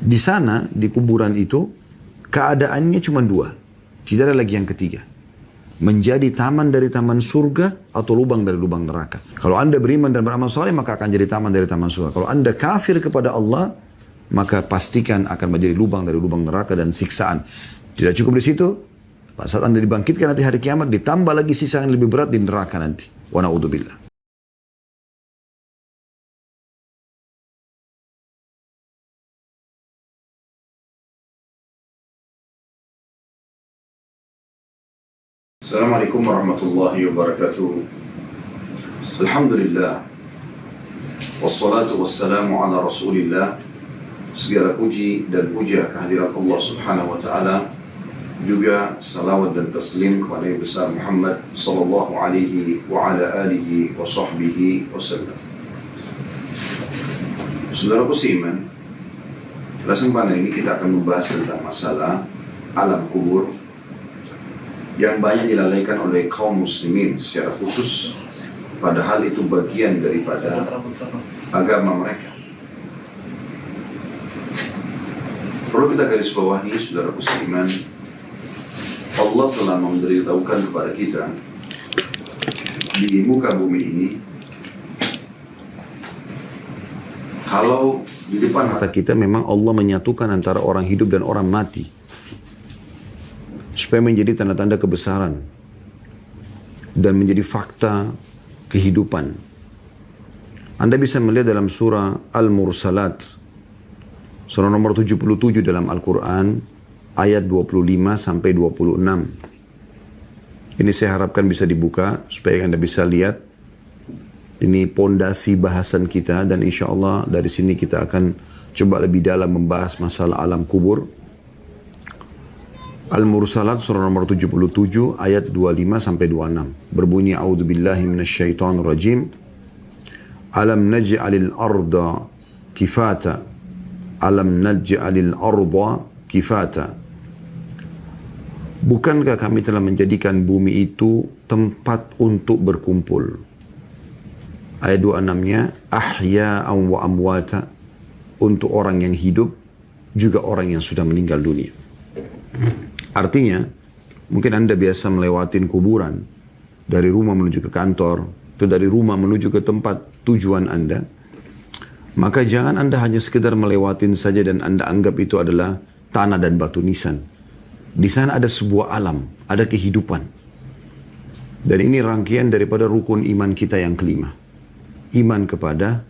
Di sana, di kuburan itu, keadaannya cuma dua. Tidak ada lagi yang ketiga. Menjadi taman dari taman surga atau lubang dari lubang neraka. Kalau anda beriman dan beramal saleh, maka akan jadi taman dari taman surga. Kalau anda kafir kepada Allah, maka pastikan akan menjadi lubang dari lubang neraka dan siksaan. Tidak cukup di situ, pada saat anda dibangkitkan nanti hari kiamat, ditambah lagi siksaan yang lebih berat di neraka nanti. Wa na'udzubillah. Assalamualaikum warahmatullahi wabarakatuh. Alhamdulillah. Wassalatu wassalamu ala rasulillah. Segala puji dan puja kehadiran Allah subhanahu wa ta'ala. Juga salawat dan taslim kepada Nabi besar Muhammad sallallahu alaihi wa ala alihi wa sahbihi wasallam. Saudaraku seiman, pada kesempatan ini kita akan membahas tentang masalah alam kubur yang banyak dilalaikan oleh kaum muslimin secara khusus, padahal itu bagian daripada agama mereka. Perlu kita garis bawahi, saudaraku seiman, Allah telah memberitahukan kepada kita di muka bumi ini, kalau di depan mata kita memang Allah menyatukan antara orang hidup dan orang mati, supaya menjadi tanda-tanda kebesaran dan menjadi fakta kehidupan. Anda bisa melihat dalam surah Al-Mursalat, surah nomor 77 dalam Al-Quran, ayat 25 sampai 26. Ini saya harapkan bisa dibuka supaya Anda bisa lihat. Ini pondasi bahasan kita, dan insya Allah dari sini kita akan coba lebih dalam membahas masalah alam kubur. Al-Mursalat surah nomor 77 ayat 25 sampai 26. Berbunyi, a'udzubillahi minasyaitonir rajim. Alam naj'alil arda kifata. Alam naj'alil arda kifata. Bukankah kami telah menjadikan bumi itu tempat untuk berkumpul? Ayat 26-nya, ahya'an wa amwata, untuk orang yang hidup, juga orang yang sudah meninggal dunia. Artinya, mungkin Anda biasa melewatin kuburan dari rumah menuju ke kantor, atau dari rumah menuju ke tempat tujuan Anda. Maka jangan Anda hanya sekedar melewatin saja dan Anda anggap itu adalah tanah dan batu nisan. Di sana ada sebuah alam, ada kehidupan. Dan ini rangkaian daripada rukun iman kita yang kelima. Iman kepada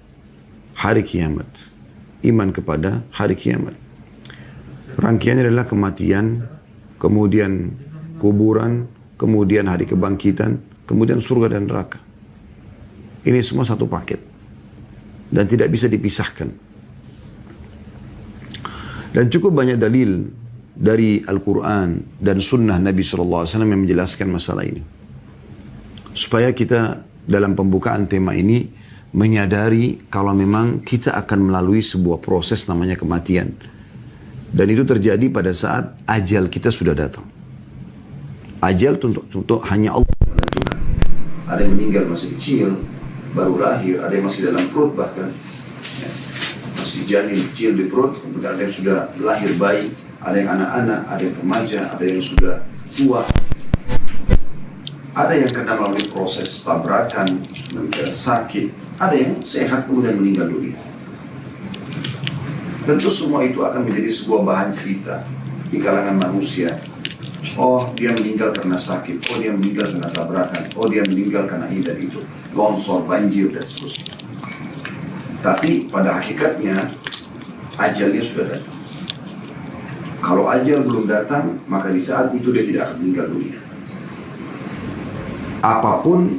hari kiamat. Iman kepada hari kiamat. Rangkaiannya adalah kematian, kemudian kuburan, kemudian hari kebangkitan, kemudian surga dan neraka. Ini semua satu paket dan tidak bisa dipisahkan. Dan cukup banyak dalil dari Al-Quran dan Sunnah Nabi SAW yang menjelaskan masalah ini, supaya kita dalam pembukaan tema ini menyadari kalau memang kita akan melalui sebuah proses namanya kematian. Dan itu terjadi pada saat ajal kita sudah datang. Ajal untuk hanya Allah menentukan. Ada yang meninggal masih kecil, baru lahir. Ada yang masih dalam perut bahkan. Ya, masih janin kecil di perut. Kemudian ada yang sudah lahir bayi. Ada yang anak-anak, ada yang remaja, ada yang sudah tua. Ada yang kena melalui proses tabrakan, sakit. Ada yang sehat kemudian meninggal dunia. Tentu semua itu akan menjadi sebuah bahan cerita di kalangan manusia. Oh, dia meninggal karena sakit. Oh, dia meninggal karena tabrakan. Oh, dia meninggal karena ini dan itu. Longsor, banjir, dan seterusnya. Tapi pada hakikatnya, ajalnya sudah datang. Kalau ajal belum datang, maka di saat itu dia tidak akan meninggal dunia. Apapun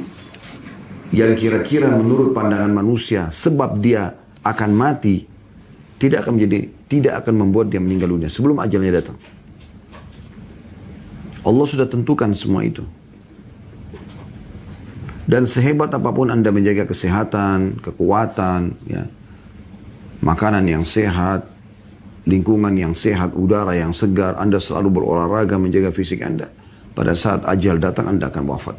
yang kira-kira menurut pandangan manusia, sebab dia akan mati, tidak akan membuat dia meninggal dunia sebelum ajalnya datang. Allah sudah tentukan semua itu. Dan sehebat apapun Anda menjaga kesehatan, kekuatan, ya, makanan yang sehat, lingkungan yang sehat, udara yang segar, Anda selalu berolahraga menjaga fisik Anda. Pada saat ajal datang, Anda akan wafat.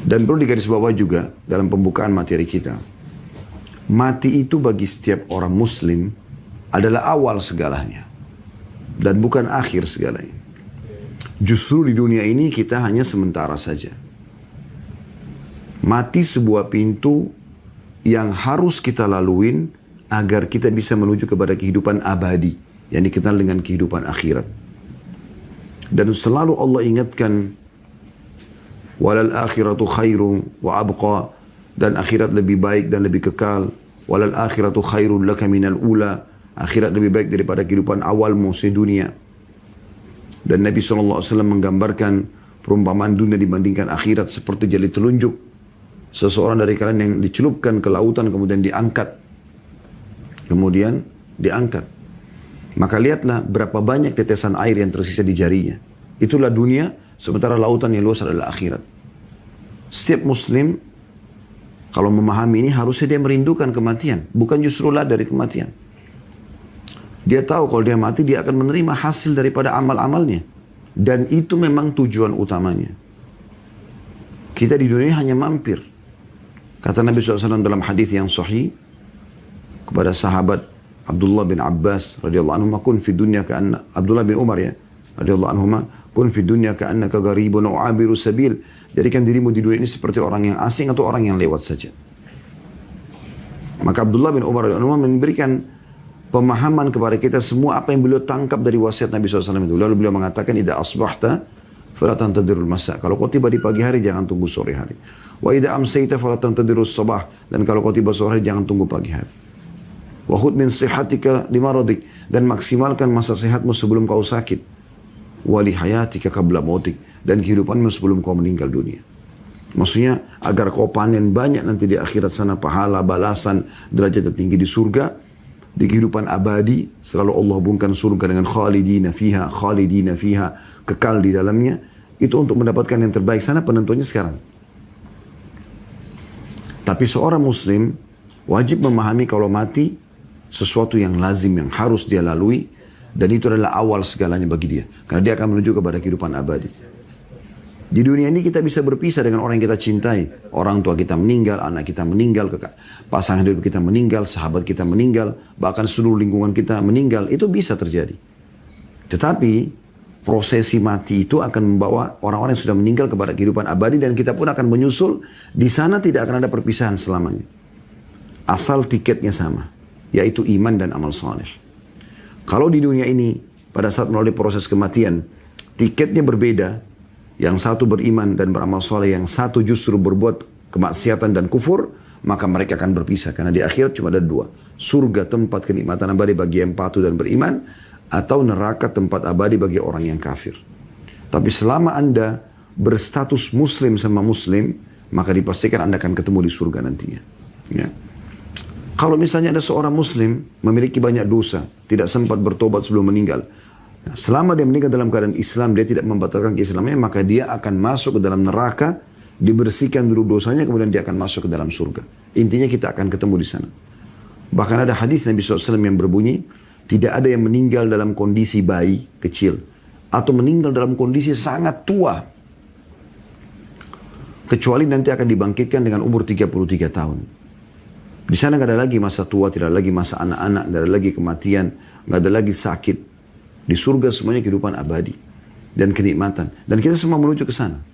Dan perlu digarisbawahi juga dalam pembukaan materi kita. Mati itu bagi setiap orang muslim adalah awal segalanya. Dan bukan akhir segalanya. Justru di dunia ini kita hanya sementara saja. Mati sebuah pintu yang harus kita laluin agar kita bisa menuju kepada kehidupan abadi yang dikenal dengan kehidupan akhirat. Dan selalu Allah ingatkan, walal akhiratu khairu wa abqa, dan akhirat lebih baik dan lebih kekal. Walal akhiratu khairun laka minal ula, akhirat lebih baik daripada kehidupan awalmu sedunia. Dan Nabi SAW menggambarkan perumpamaan dunia dibandingkan akhirat seperti jali telunjuk. Seseorang dari kalian yang dicelupkan ke lautan kemudian diangkat. Maka lihatlah berapa banyak tetesan air yang tersisa di jarinya. Itulah dunia, sementara lautan yang luas adalah akhirat. Setiap muslim kalau memahami ini harusnya dia merindukan kematian, bukan justru lari dari kematian. Dia tahu kalau dia mati dia akan menerima hasil daripada amal-amalnya. Dan itu memang tujuan utamanya. Kita di dunia hanya mampir. Kata Nabi SAW dalam hadis yang sahih kepada sahabat Abdullah bin Abbas radhiyallahu anhu, kun fi dunya ka'anna, Abdullah bin Umar ya radhiyallahu anhuma, kun fi dunya ka'annaka gharibun aw 'abiru sabil. Jadikan dirimu di dunia ini seperti orang yang asing atau orang yang lewat saja. Maka Abdullah bin Umar radhiyallahu anhu memberikan pemahaman kepada kita semua apa yang beliau tangkap dari wasiat Nabi SAW itu. Lalu beliau mengatakan, idza asbahta fala tantadirul masa. Kalau kau tiba di pagi hari jangan tunggu sore hari. Wa idza amsayta fala tantadirus sabah. Dan kalau kau tiba sore hari jangan tunggu pagi hari. Wa khudh min sihatika limaradik, dan maksimalkan masa sehatmu sebelum kau sakit. Wa li hayatika qabla mautik, dan kehidupanmu sebelum kau meninggal dunia. Maksudnya agar kau panen banyak nanti di akhirat sana pahala, balasan, derajat tertinggi di surga, di kehidupan abadi. Selalu Allah hubungkan surga dengan khalidina fiha, kekal di dalamnya. Itu untuk mendapatkan yang terbaik sana, penentunya sekarang. Tapi seorang muslim wajib memahami kalau mati sesuatu yang lazim, yang harus dia lalui, dan itu adalah awal segalanya bagi dia, karena dia akan menuju kepada kehidupan abadi. Di dunia ini kita bisa berpisah dengan orang yang kita cintai. Orang tua kita meninggal, anak kita meninggal, pasangan hidup kita meninggal, sahabat kita meninggal, bahkan seluruh lingkungan kita meninggal. Itu bisa terjadi. Tetapi prosesi mati itu akan membawa orang-orang yang sudah meninggal kepada kehidupan abadi, dan kita pun akan menyusul. Di sana tidak akan ada perpisahan selamanya. Asal tiketnya sama, yaitu iman dan amal saleh. Kalau di dunia ini pada saat melalui proses kematian tiketnya berbeda, yang satu beriman dan beramal saleh, yang satu justru berbuat kemaksiatan dan kufur, maka mereka akan berpisah. Karena di akhirat cuma ada dua, surga tempat kenikmatan abadi bagi yang patuh dan beriman, atau neraka tempat abadi bagi orang yang kafir. Tapi selama Anda berstatus muslim sama muslim, maka dipastikan Anda akan ketemu di surga nantinya. Ya. Kalau misalnya ada seorang muslim memiliki banyak dosa, tidak sempat bertobat sebelum meninggal, nah, selama dia meninggal dalam keadaan Islam, dia tidak membatalkan keislamannya, maka dia akan masuk ke dalam neraka, dibersihkan dulu dosanya, kemudian dia akan masuk ke dalam surga. Intinya kita akan ketemu di sana. Bahkan ada hadis Nabi SAW yang berbunyi, tidak ada yang meninggal dalam kondisi bayi kecil, atau meninggal dalam kondisi sangat tua, kecuali nanti akan dibangkitkan dengan umur 33 tahun. Di sana nggak ada lagi masa tua, tidak ada lagi masa anak-anak, nggak ada lagi kematian, nggak ada lagi sakit. Di surga semuanya kehidupan abadi dan kenikmatan, dan kita semua menuju ke sana.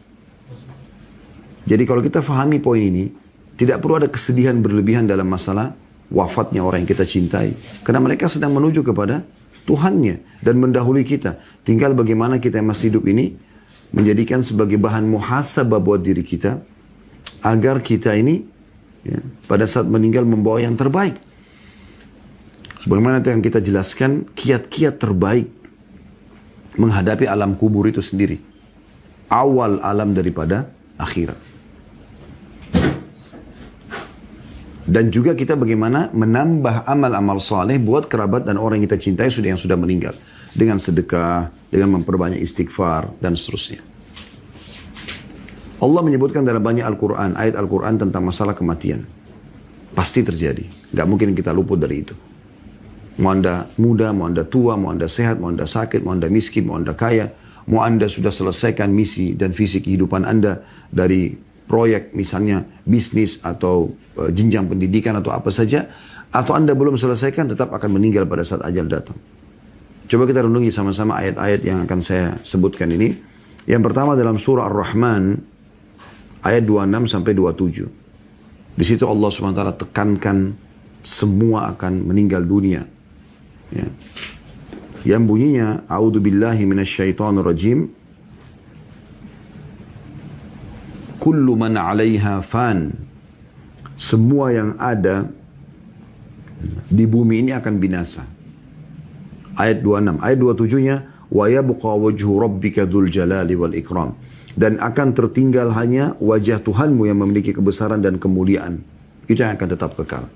Jadi kalau kita fahami poin ini, tidak perlu ada kesedihan berlebihan dalam masalah wafatnya orang yang kita cintai, karena mereka sedang menuju kepada Tuhannya dan mendahului kita. Tinggal bagaimana kita yang masih hidup ini menjadikan sebagai bahan muhasabah buat diri kita, agar kita ini ya, pada saat meninggal membawa yang terbaik. Sebagaimana yang kita jelaskan, kiat-kiat terbaik menghadapi alam kubur itu sendiri. Awal alam daripada akhirat. Dan juga kita bagaimana menambah amal-amal saleh buat kerabat dan orang yang kita cintai yang sudah meninggal. Dengan sedekah, dengan memperbanyak istighfar, dan seterusnya. Allah menyebutkan dalam banyak Al-Quran, ayat Al-Quran tentang masalah kematian. Pasti terjadi. Gak mungkin kita luput dari itu. Mau Anda muda, mau Anda tua, mau Anda sehat, mau Anda sakit, mau Anda miskin, mau Anda kaya, mau Anda sudah selesaikan misi dan visi kehidupan Anda dari proyek misalnya bisnis atau jenjang pendidikan atau apa saja, atau Anda belum selesaikan, tetap akan meninggal pada saat ajal datang. Coba kita renungi sama-sama ayat-ayat yang akan saya sebutkan ini. Yang pertama dalam surah Ar-Rahman, ayat 26 sampai 27. Di situ Allah SWT tekankan semua akan meninggal dunia. Ya. Yang bunyinya, A'udzubillahi minasyaitonirrajim. Kullu man 'alaiha fan. Semua yang ada di bumi ini akan binasa. Ayat 26. Ayat 27-nya, wa yabqa wajhu rabbika dzul jalali wal ikram. Dan akan tertinggal hanya wajah Tuhanmu yang memiliki kebesaran dan kemuliaan. Itu yang akan tetap kekal.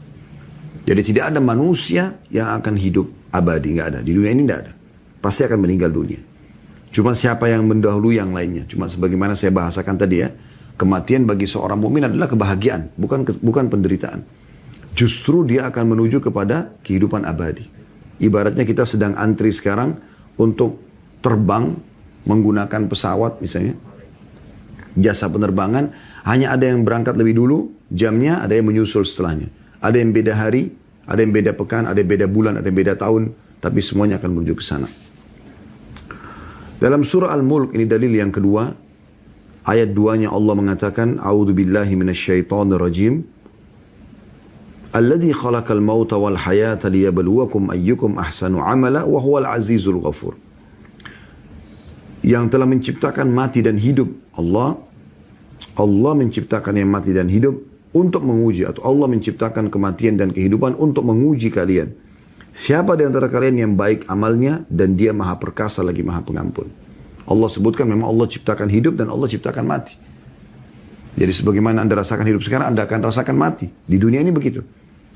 Jadi tidak ada manusia yang akan hidup abadi, nggak ada. Di dunia ini nggak ada. Pasti akan meninggal dunia. Cuma siapa yang mendahului yang lainnya. Cuma sebagaimana saya bahasakan tadi ya, kematian bagi seorang mukmin adalah kebahagiaan, bukan penderitaan. Justru dia akan menuju kepada kehidupan abadi. Ibaratnya kita sedang antri sekarang untuk terbang menggunakan pesawat misalnya. Jasa penerbangan, hanya ada yang berangkat lebih dulu, jamnya, ada yang menyusul setelahnya. Ada yang beda hari, ada yang beda pekan, ada yang beda bulan, ada yang beda tahun, tapi semuanya akan menuju ke sana. Dalam surah Al-Mulk, ini dalil yang kedua, ayat 2-nya Allah mengatakan, A'udzubillahi minasyaitonirrajim. Alladzi khalaqal mauta wal hayata liyabluwakum ayyukum ahsanu amala wa huwal azizul ghafur. Yang telah menciptakan mati dan hidup. Allah menciptakan yang mati dan hidup untuk menguji, atau Allah menciptakan kematian dan kehidupan untuk menguji kalian. Siapa di antara kalian yang baik amalnya dan dia maha perkasa lagi maha pengampun. Allah sebutkan memang Allah ciptakan hidup dan Allah ciptakan mati. Jadi sebagaimana Anda rasakan hidup sekarang, Anda akan rasakan mati. Di dunia ini begitu.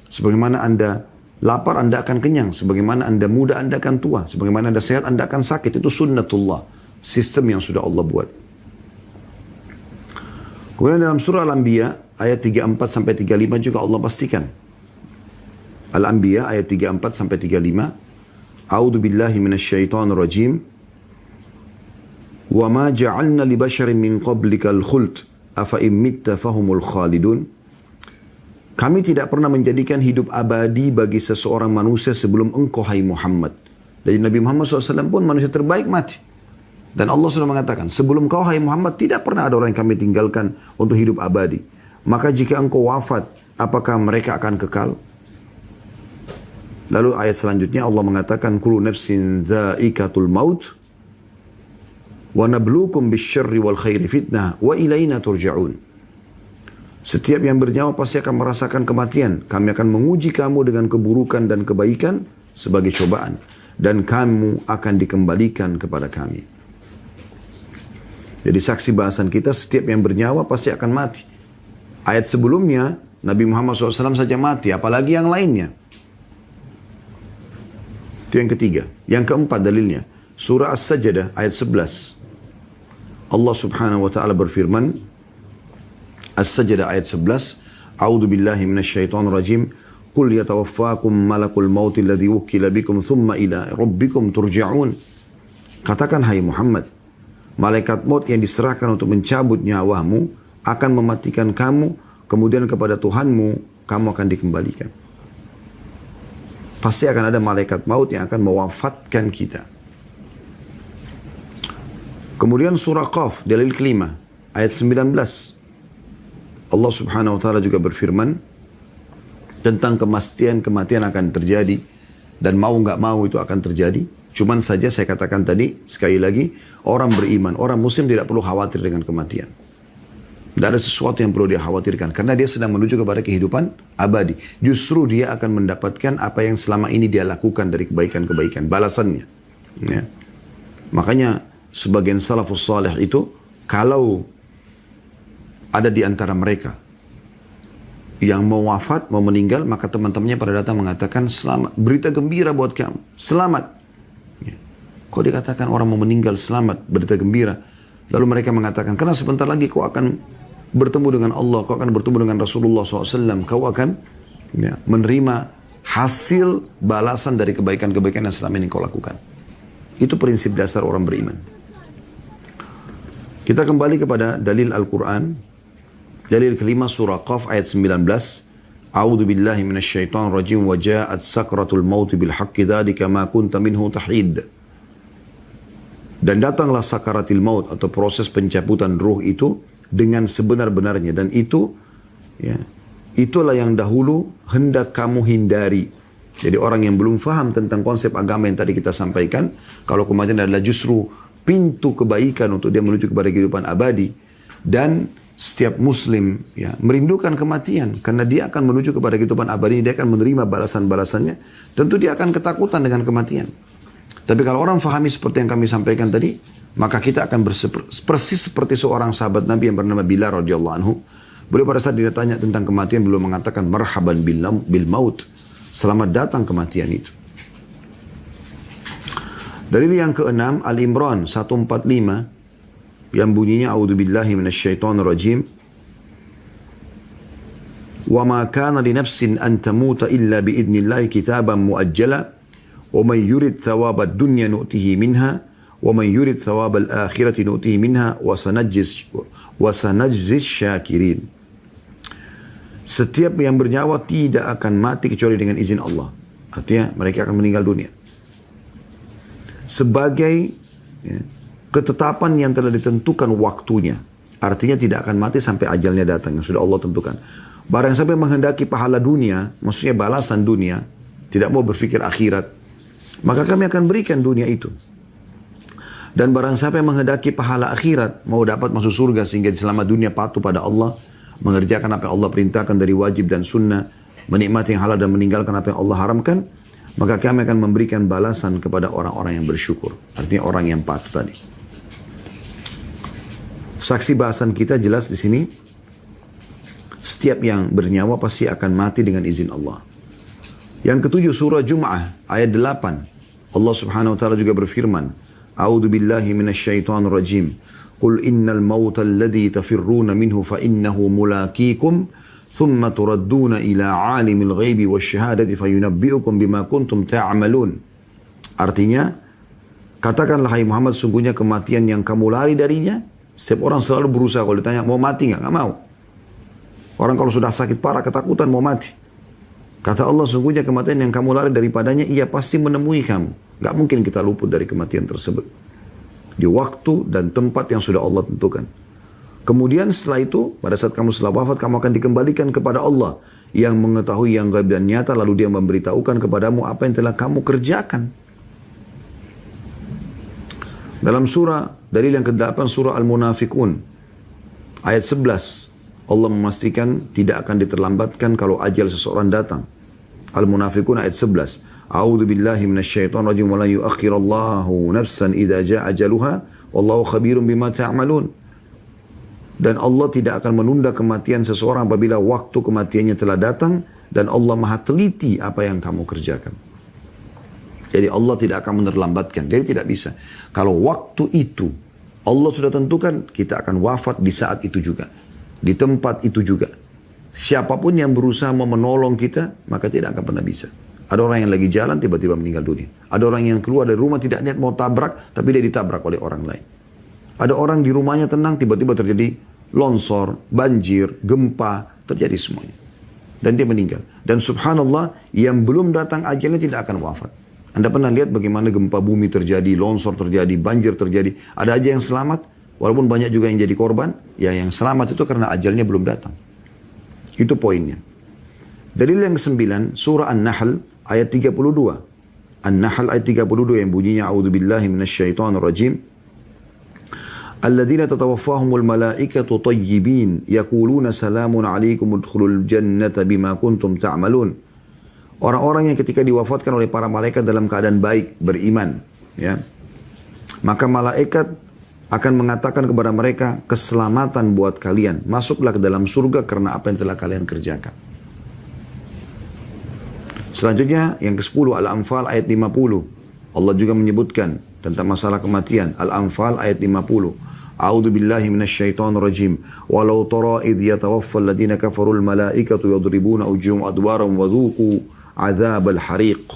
Sebagaimana Anda lapar, Anda akan kenyang. Sebagaimana Anda muda, Anda akan tua. Sebagaimana Anda sehat, Anda akan sakit. Itu sunnatullah. Sistem yang sudah Allah buat. Kemudian dalam surah Al-Anbiya, ayat 34 sampai 35 juga Allah pastikan. Al-Anbiya, ayat 34 sampai 35. A'udzubillahi minasyaitonirrajim. Wa ma ja'alna li basharin min qablikal khuld afa in mitta fahumul khalidun. Kami tidak pernah menjadikan hidup abadi bagi seseorang manusia sebelum engkau hai Muhammad. Jadi Nabi Muhammad SAW pun manusia terbaik mati. Dan Allah sudah mengatakan, sebelum kau hai Muhammad tidak pernah ada orang yang kami tinggalkan untuk hidup abadi. Maka jika engkau wafat, apakah mereka akan kekal? Lalu ayat selanjutnya Allah mengatakan, kullu nafsin dha'iqatul maut wa nabluukum bisyarri wal khairi fitnah wa ilaina turja'un. Setiap yang bernyawa pasti akan merasakan kematian. Kami akan menguji kamu dengan keburukan dan kebaikan sebagai cobaan. Dan kamu akan dikembalikan kepada kami. Jadi saksi bahasan kita, setiap yang bernyawa pasti akan mati. Ayat sebelumnya, Nabi Muhammad SAW saja mati, apalagi yang lainnya. Itu yang ketiga. Yang keempat dalilnya, surah As-Sajdah ayat 11. Allah subhanahu wa ta'ala berfirman, As-Sajdah ayat 11, A'udzubillahi minasyaitonirrajim. Qul yatawaffakum malakul mauti alladhi wukkila bikum thumma ila rabbikum turja'un. Katakan hai Muhammad, malaikat maut yang diserahkan untuk mencabut nyawamu akan mematikan kamu, kemudian kepada Tuhanmu kamu akan dikembalikan. Pasti akan ada malaikat maut yang akan mewafatkan kita. Kemudian surah Qaf, dalil kelima, ayat 19. Allah subhanahu wa ta'ala juga berfirman tentang kematian akan terjadi, dan mau nggak mau itu akan terjadi. Cuman saja saya katakan tadi, sekali lagi, orang beriman, orang muslim tidak perlu khawatir dengan kematian. Tidak ada sesuatu yang perlu dia khawatirkan, karena dia sedang menuju kepada kehidupan abadi. Justru dia akan mendapatkan apa yang selama ini dia lakukan dari kebaikan-kebaikan, balasannya. Ya. Makanya sebagian salafus salih itu, kalau ada di antara mereka yang mau wafat, mau meninggal, maka teman-temannya pada datang mengatakan, selamat, berita gembira buat kamu, selamat. Ya. Kok dikatakan orang mau meninggal selamat, berita gembira? Lalu mereka mengatakan, karena sebentar lagi kau akan bertemu dengan Allah, kau akan bertemu dengan Rasulullah SAW, kau akan menerima hasil balasan dari kebaikan-kebaikan yang selama ini kau lakukan. Itu prinsip dasar orang beriman. Kita kembali kepada dalil Al-Quran. Dalil kelima surah Qaf ayat 19. A'udzu billahi minasyaitonir rajim wa ja'at sakratul maut bil haqqi dzalika ma kunta minhu tahid. Dan datanglah sakaratil maut atau proses pencabutan ruh itu dengan sebenar-benarnya, dan itu ya, itulah yang dahulu hendak kamu hindari. Jadi orang yang belum faham tentang konsep agama yang tadi kita sampaikan, kalau kematian adalah justru pintu kebaikan untuk dia menuju kepada kehidupan abadi, dan setiap muslim ya merindukan kematian karena dia akan menuju kepada kehidupan abadi, dia akan menerima balasan-balasannya, tentu dia akan ketakutan dengan kematian. Tapi kalau orang fahami seperti yang kami sampaikan tadi, maka kita akan persis seperti seorang sahabat Nabi yang bernama Bilal radhiyallahu anhu. Beliau pada saat dia tanya tentang kematian, beliau mengatakan marhaban bil maut, selamat datang kematian itu. Dalil yang keenam, Al-Imran 145 yang bunyinya a'udzubillahi minasyaitonir rajim. Wa ma kana li nafsin an tamuta illa bi idnillahi kitaban muajjala wa man yurid thawabad dunya nu'tihi minha wa man yurid thawabal akhirati nu'tihi minha wa sanajzis syakirin. Setiap yang bernyawa tidak akan mati kecuali dengan izin Allah. Artinya mereka akan meninggal dunia. Sebagai ya, ketetapan yang telah ditentukan waktunya. Artinya tidak akan mati sampai ajalnya datang yang sudah Allah tentukan. Barang sampai menghendaki pahala dunia, maksudnya balasan dunia, tidak mau berpikir akhirat, maka kami akan berikan dunia itu. Dan barang siapa yang menghendaki pahala akhirat, mau dapat masuk surga sehingga selama dunia patuh pada Allah, mengerjakan apa yang Allah perintahkan dari wajib dan sunnah, menikmati yang halal dan meninggalkan apa yang Allah haramkan, maka kami akan memberikan balasan kepada orang-orang yang bersyukur. Artinya orang yang patuh tadi. Saksi bahasan kita jelas di sini, setiap yang bernyawa pasti akan mati dengan izin Allah. Yang ketujuh, surah Jum'ah ayat 8. Allah Subhanahu wa taala juga berfirman, A'udzu billahi minasyaitonir rajim. Qul innal mauta alladhi tafirruna minhu fa innahu mulaqikum thumma turadduna ila 'alimil ghaibi wasyahadati fayunabbi'ukum bima kuntum ta'malun. Artinya, katakanlah hai Muhammad, sungguhnya kematian yang kamu lari darinya. Setiap orang selalu berusaha, kalau ditanya mau mati enggak mau. Orang kalau sudah sakit parah ketakutan mau mati. Kata Allah, sungguhnya kematian yang kamu lari daripadanya, ia pasti menemui kamu. Gak mungkin kita luput dari kematian tersebut. Di waktu dan tempat yang sudah Allah tentukan. Kemudian setelah itu, pada saat kamu setelah wafat, kamu akan dikembalikan kepada Allah yang mengetahui yang gaib dan nyata, lalu dia memberitahukan kepadamu apa yang telah kamu kerjakan. Dalam surah, dalil yang ke-8, surah Al-Munafikun, ayat 11. Allah memastikan tidak akan diterlambatkan kalau ajal seseorang datang. Al-Munafikun ayat 11. A'udzu billahi minasyaitonir rajim wa la yu'akhirallahu nafsan idza jaa ajaluha wallahu khabirum bima ta'malun. Dan Allah tidak akan menunda kematian seseorang apabila waktu kematiannya telah datang, dan Allah Maha teliti apa yang kamu kerjakan. Jadi Allah tidak akan menerlambatkan. Jadi tidak bisa. Kalau waktu itu Allah sudah tentukan, kita akan wafat di saat itu juga. Di tempat itu juga. Siapapun yang berusaha mau menolong kita, maka tidak akan pernah bisa. Ada orang yang lagi jalan, tiba-tiba meninggal dunia. Ada orang yang keluar dari rumah tidak niat mau tabrak, tapi dia ditabrak oleh orang lain. Ada orang di rumahnya tenang, tiba-tiba terjadi longsor, banjir, gempa, terjadi semuanya. Dan dia meninggal. Dan subhanallah, yang belum datang ajalnya tidak akan wafat. Anda pernah lihat bagaimana gempa bumi terjadi, longsor terjadi, banjir terjadi. Ada aja yang selamat, walaupun banyak juga yang jadi korban. Ya, yang selamat itu karena ajalnya belum datang. Itu poinnya. Dalil yang ke-9, surah An-Nahl ayat 32. An-Nahl ayat 32 yang bunyinya a'udzubillahi minasyaitonir rajim. Alladzina tatawaffahumul malaikatu tayyibin yaquluna salamun 'alaikum udkhulul jannata bima kuntum ta'malun. Orang-orang yang ketika diwafatkan oleh para malaikat dalam keadaan baik, beriman, ya. Maka malaikat akan mengatakan kepada mereka, keselamatan buat kalian, masuklah ke dalam surga karena apa yang telah kalian kerjakan. Selanjutnya yang ke-10, Al-Anfal ayat 50. Allah juga menyebutkan tentang masalah kematian. Al-Anfal ayat 50. A'udzu billahi minasyaitonir rajim. Walau tara idh yatawaffal ladina kafarul malaikatu yadribuna wujuhum adwaram wa dhuqu adzabal hariq.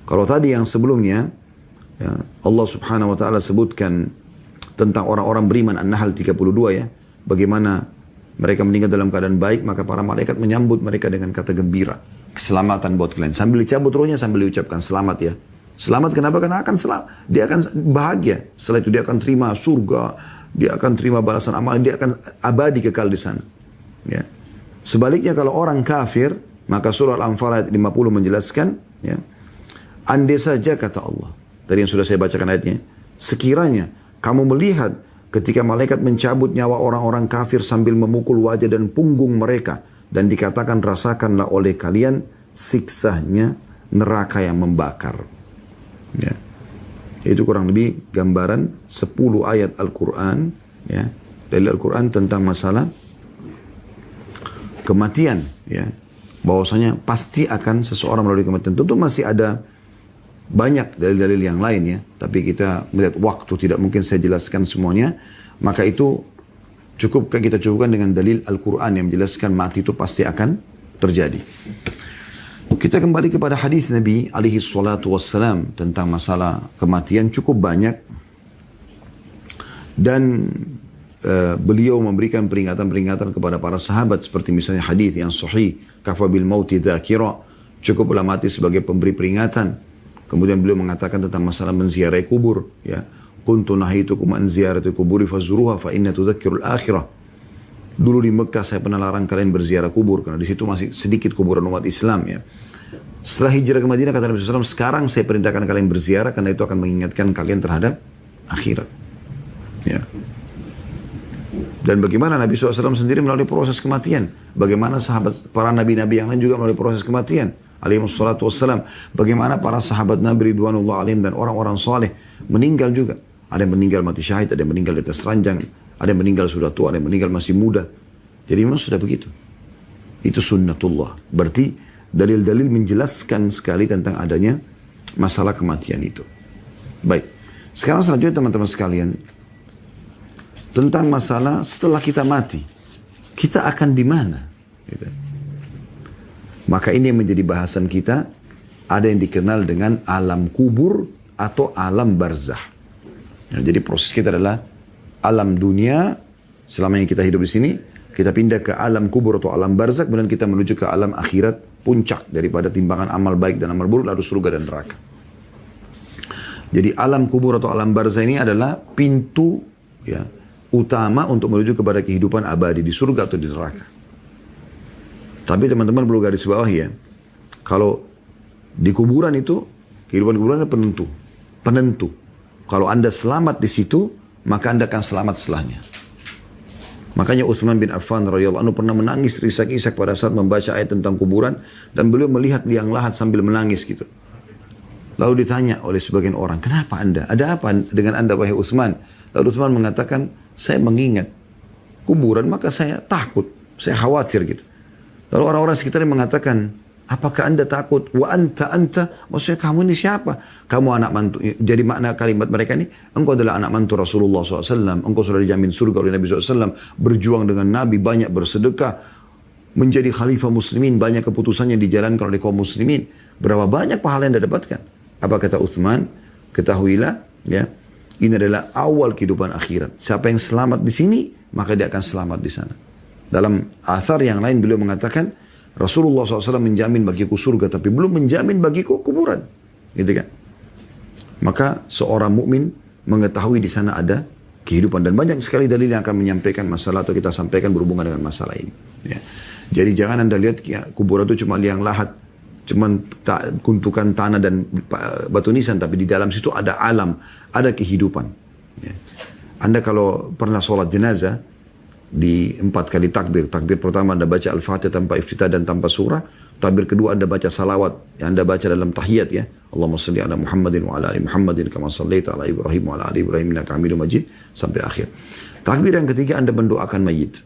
Kalau tadi yang sebelumnya, ya, Allah Subhanahu wa taala sebutkan tentang orang-orang beriman, An-Nahl 32 ya, bagaimana mereka meninggal dalam keadaan baik, maka para malaikat menyambut mereka dengan kata gembira. Keselamatan buat kalian. Sambil dicabut rohnya, sambil diucapkan selamat ya. Selamat kenapa? Karena akan selamat. Dia akan bahagia. Setelah itu dia akan terima surga, dia akan terima balasan amal, dia akan abadi kekal di sana. Ya. Sebaliknya kalau orang kafir, maka surah Al-Anfal ayat 50 menjelaskan, ya, andai saja kata Allah, dari yang sudah saya bacakan ayatnya, sekiranya kamu melihat ketika malaikat mencabut nyawa orang-orang kafir sambil memukul wajah dan punggung mereka, dan dikatakan rasakanlah oleh kalian siksanya neraka yang membakar. Ya. Itu kurang lebih gambaran 10 ayat Al-Quran, ya, dari Al-Quran tentang masalah kematian, ya, bahwasanya pasti akan seseorang melalui kematian. Tentu masih ada banyak dalil-dalil yang lain ya, tapi kita melihat waktu tidak mungkin saya jelaskan semuanya, maka itu kita cukupkan dengan dalil Al-Quran yang menjelaskan mati itu pasti akan terjadi. Kita kembali kepada hadis Nabi alaihi salatu wassalam tentang masalah kematian cukup banyak, dan beliau memberikan peringatan-peringatan kepada para sahabat seperti misalnya hadis yang sahih, kafa bil mauti dzakira, cukuplah mati sebagai pemberi peringatan. Kemudian beliau mengatakan tentang masalah menziarahi kubur, ya. Kuntu nahitukum an ziyarati kuburi fazuruha fa inna tudzakkirul akhirah. Dulu di Mekah saya pernah larang kalian berziarah kubur karena di situ masih sedikit kuburan umat Islam, ya. Setelah hijrah ke Madinah kata Nabi SAW, sekarang saya perintahkan kalian berziarah karena itu akan mengingatkan kalian terhadap akhirat. Ya. Dan bagaimana Nabi SAW sendiri melalui proses kematian. Bagaimana sahabat para nabi-nabi yang lain juga melalui proses kematian. Alaihissalatu wassalam. Bagaimana para sahabat Nabi Ridwanullah alaihim dan orang-orang saleh meninggal juga. Ada yang meninggal mati syahid, ada yang meninggal di atas ranjang, ada yang meninggal sudah tua, ada yang meninggal masih muda. Jadi memang sudah begitu. Itu sunnatullah. Berarti dalil-dalil menjelaskan sekali tentang adanya masalah kematian itu. Baik. Sekarang selanjutnya teman-teman sekalian, tentang masalah setelah kita mati, kita akan di mana? Gitu. Maka ini yang menjadi bahasan kita. Ada yang dikenal dengan alam kubur atau alam barzah. Ya, jadi proses kita adalah alam dunia selama yang kita hidup di sini, kita pindah ke alam kubur atau alam barzah, kemudian kita menuju ke alam akhirat, puncak daripada timbangan amal baik dan amal buruk, lalu surga dan neraka. Jadi alam kubur atau alam barzah ini adalah pintu, ya, utama untuk menuju kepada kehidupan abadi di surga atau di neraka. Tapi teman-teman perlu garis bawah ya, kalau di kuburan itu, kehidupan kuburan penentu. Kalau Anda selamat di situ, maka Anda akan selamat setelahnya. Makanya Utsman bin Affan radhiyallahu anhu pernah menangis terisak-isak pada saat membaca ayat tentang kuburan, dan beliau melihat liang lahat sambil menangis gitu. Lalu ditanya oleh sebagian orang, kenapa Anda? Ada apa dengan Anda wahai Utsman? Lalu Utsman mengatakan, saya mengingat kuburan maka saya takut, saya khawatir gitu. Lalu orang-orang sekitarnya mengatakan, apakah Anda takut? Wa anta, maksudnya kamu ini siapa? Kamu anak mantu. Jadi makna kalimat mereka ini, engkau adalah anak mantu Rasulullah SAW, engkau sudah dijamin surga oleh Nabi SAW, berjuang dengan Nabi, banyak bersedekah, menjadi khalifah muslimin, banyak keputusannya dijalankan oleh kaum muslimin. Berapa banyak pahala yang Anda dapatkan? Apa kata Utsman? Ketahuilah, ya, ini adalah awal kehidupan akhirat. Siapa yang selamat di sini, maka dia akan selamat di sana. Dalam athar yang lain beliau mengatakan, Rasulullah SAW menjamin bagiku surga, tapi belum menjamin bagiku kuburan. Gitu kan? Maka seorang mukmin mengetahui di sana ada kehidupan. Dan banyak sekali dalil yang akan menyampaikan masalah atau kita sampaikan berhubungan dengan masalah ini. Ya. Jadi jangan Anda lihat ya, kuburan itu cuma liang lahat, cuma guntukan tanah dan batu nisan, tapi di dalam situ ada alam, ada kehidupan. Ya. Anda kalau pernah sholat jenazah, di 4 kali takbir. Takbir pertama Anda baca Al-Fatihah tanpa iftitah dan tanpa surah. Takbir kedua Anda baca salawat yang Anda baca dalam tahiyat ya. Allahumma salli ala Muhammadin wa ala ali Muhammadin kama sallaita ala Ibrahim wa ala ali Ibrahim innaka Hamidum Majid sampai akhir. Takbir yang ketiga Anda mendoakan mayit.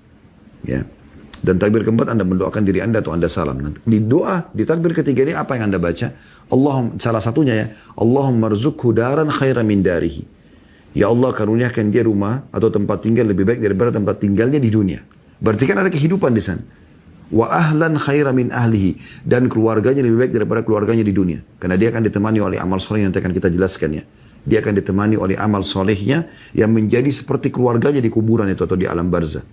Ya. Dan takbir keempat Anda mendoakan diri Anda atau Anda salam. Nanti di doa di takbir ketiga ini apa yang Anda baca? Salah satunya ya, Allahumma rzuqhu daran khairan min darihi. Ya Allah karuniakan dia rumah atau tempat tinggal lebih baik daripada tempat tinggalnya di dunia. Berarti kan ada kehidupan di sana. Wa ahlan khairan min ahlihi, dan keluarganya lebih baik daripada keluarganya di dunia. Karena dia akan ditemani oleh amal soleh yang nanti akan kita jelaskan ya. Dia akan ditemani oleh amal solehnya yang menjadi seperti keluarganya di kuburan itu atau di alam barzah.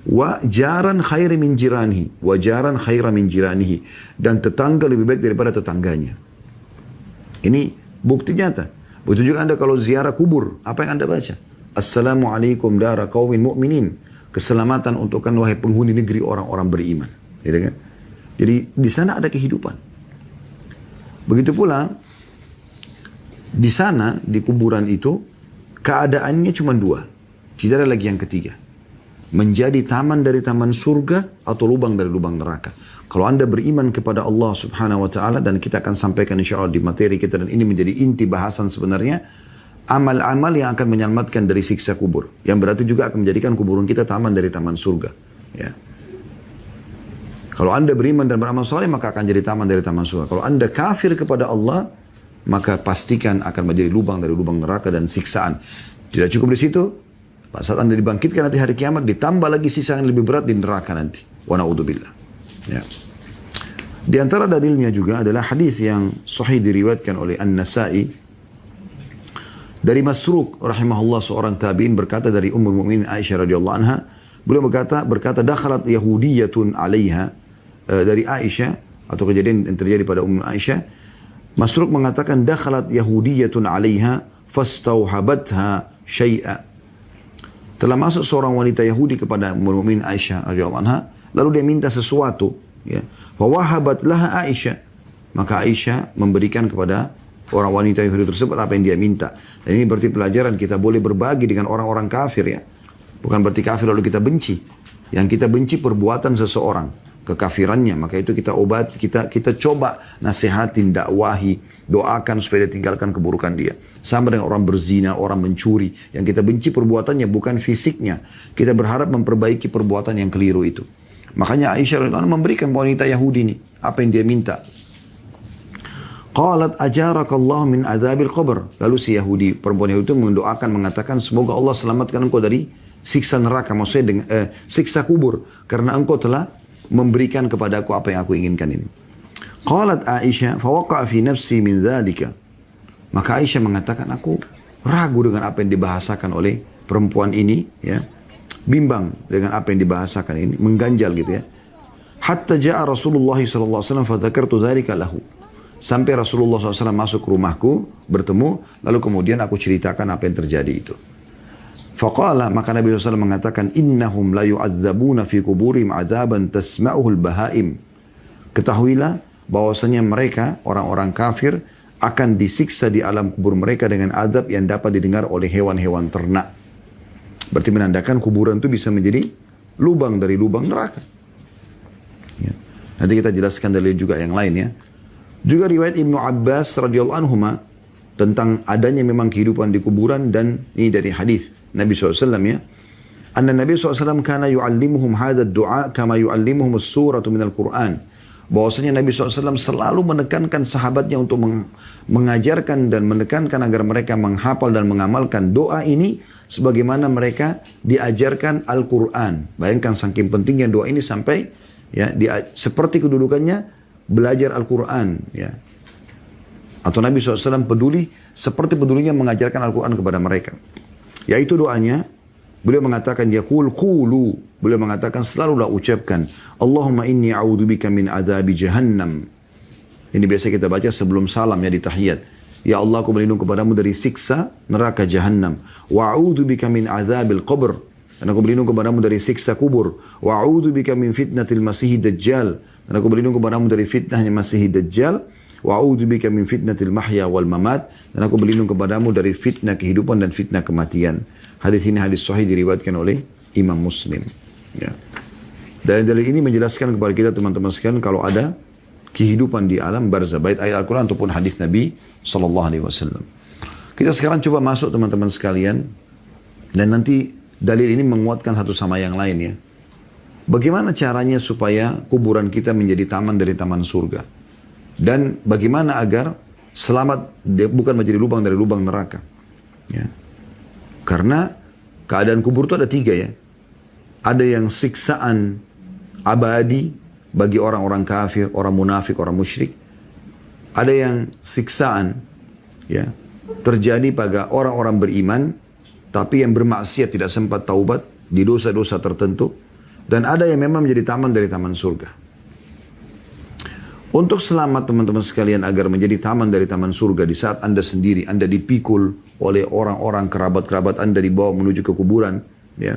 Wa jaran khairi min jiranihi. Wa jaran khaira min jiranihi. Dan tetangga lebih baik daripada tetangganya. Ini bukti nyata. Begitu juga Anda kalau ziarah kubur. Apa yang Anda baca? Assalamualaikum dara qaumin mu'minin. Keselamatan untuk kan wahai penghuni negeri orang-orang beriman. Gitu kan? Jadi di sana ada kehidupan. Begitu pula di sana di kuburan itu keadaannya cuma dua. Tidak ada lagi yang ketiga. Menjadi taman dari taman surga atau lubang dari lubang neraka. Kalau Anda beriman kepada Allah Subhanahu wa taala, dan kita akan sampaikan insyaallah di materi kita, dan ini menjadi inti bahasan sebenarnya, amal-amal yang akan menyelamatkan dari siksa kubur, yang berarti juga akan menjadikan kuburan kita taman dari taman surga, ya. Kalau Anda beriman dan beramal saleh, maka akan jadi taman dari taman surga. Kalau Anda kafir kepada Allah, maka pastikan akan menjadi lubang dari lubang neraka dan siksaan. Tidak cukup di situ, pada saat Anda dibangkitkan nanti hari kiamat, ditambah lagi siksaan yang lebih berat di neraka nanti. Wa na'udzubillah. Ya. Di antara dalilnya juga adalah hadis yang sahih diriwayatkan oleh An-Nasa'i dari Masruq rahimahullah, seorang tabi'in, berkata dari Ummul Mukminin Aisyah radhiyallahu anha, beliau berkata dakhalat yahudiyatun 'alaiha, dari Aisyah, atau kejadian yang terjadi pada Ummu Aisyah. Masruq mengatakan dakhalat yahudiyatun 'alaiha fastauhabatha syai'a. Telah masuk seorang wanita Yahudi kepada Ummul Mukminin Aisyah radhiyallahu anha, lalu dia minta sesuatu, ya. Fa wahabat laha Aisyah. Maka Aisyah memberikan kepada orang wanita Yahudi tersebut apa yang dia minta. Dan ini berarti pelajaran kita boleh berbagi dengan orang-orang kafir, ya. Bukan berarti kafir lalu kita benci. Yang kita benci perbuatan seseorang, kekafirannya, maka itu kita obati, kita coba nasihatin, dakwahi, doakan supaya dia tinggalkan keburukan dia. Sama dengan orang berzina, orang mencuri, yang kita benci perbuatannya bukan fisiknya. Kita berharap memperbaiki perbuatan yang keliru itu. Makanya Aisyah radhiyallahu anha memberikan wanita Yahudi ini apa yang dia minta. Qalat ajarakallahu min adzabil qabr. Lalu si Yahudi, perempuan Yahudi itu mendoakan, mengatakan semoga Allah selamatkan engkau dari siksa neraka, maksudnya dengan siksa kubur, karena engkau telah memberikan kepada aku apa yang aku inginkan ini. Qalat Aisyah fa waqa'a fi nafsi min dzalika. Maka Aisyah mengatakan, aku ragu dengan apa yang dibahasakan oleh perempuan ini, ya. Bimbang dengan apa yang dibahasakan ini, mengganjal gitu, ya. Hatta ja'a Rasulullah sallallahu alaihi wasallam fa dzakartu dzalika lahu. Sampai Rasulullah SAW masuk ke rumahku, bertemu, lalu kemudian aku ceritakan apa yang terjadi itu. Faqala, maka Nabi SAW mengatakan, innahum la yu'adzabuna fi kuburihim adzaban tasma'uhul bahaim. Ketahuilah bahwasanya mereka, orang-orang kafir, akan disiksa di alam kubur mereka dengan azab yang dapat didengar oleh hewan-hewan ternak. Berarti menandakan kuburan itu bisa menjadi lubang dari lubang neraka. Ya. Nanti kita jelaskan dalil juga yang lain, ya. Juga riwayat Ibnu Abbas radhiyallahu anhuma tentang adanya memang kehidupan di kuburan, dan ini dari hadis Nabi SAW, ya. Anna Nabi SAW kana yu'allimuhum hadha ad-du'a kama yu'allimuhum as-suratu minal Qur'an. Bahwasanya Nabi SAW selalu menekankan sahabatnya untuk mengajarkan dan menekankan agar mereka menghafal dan mengamalkan doa ini sebagaimana mereka diajarkan Al-Quran. Bayangkan saking pentingnya doa ini sampai, ya, seperti kedudukannya belajar Al-Quran, ya. Atau Nabi SAW peduli seperti pedulinya mengajarkan Al-Quran kepada mereka. Yaitu doanya, beliau mengatakan, yaqul qulu, beliau mengatakan selalulah ucapkan, Allahumma inni a'udzubika min adzabi jahannam. Ini biasa kita baca sebelum salam, ya, di tahiyat. Ya Allah, aku berlindung kepadamu dari siksa neraka jahannam. Wa a'udzubika min adzabil qabr. Dan aku berlindung kepadamu dari siksa kubur. Wa a'udzubika min fitnatil masihid dajjal. Dan aku berlindung kepadamu dari fitnahnya masihid dajjal. Wa a'udzubika min fitnatil mahya wal mamat. Dan aku berlindung kepadamu dari fitnah kehidupan dan fitnah kematian. Hadis ini hadis sahih diriwayatkan oleh Imam Muslim. Ya. Dan dalil ini menjelaskan kepada kita teman-teman sekalian kalau ada kehidupan di alam barzah, baik ayat Al-Quran ataupun hadis Nabi Sallallahu Alaihi Wasallam. Kita sekarang coba masuk teman-teman sekalian, dan nanti dalil ini menguatkan satu sama yang lain, ya. Bagaimana caranya supaya kuburan kita menjadi taman dari taman surga, dan bagaimana agar selamat bukan menjadi lubang dari lubang neraka, ya. Karena keadaan kubur itu ada tiga, ya. Ada yang siksaan abadi bagi orang-orang kafir, orang munafik, orang musyrik. Ada yang siksaan, ya, terjadi pada orang-orang beriman tapi yang bermaksiat tidak sempat taubat di dosa-dosa tertentu. Dan ada yang memang menjadi taman dari taman surga. Untuk selamat teman-teman sekalian agar menjadi taman dari taman surga di saat Anda sendiri, Anda dipikul oleh orang-orang kerabat-kerabat Anda dibawa menuju ke kuburan, ya.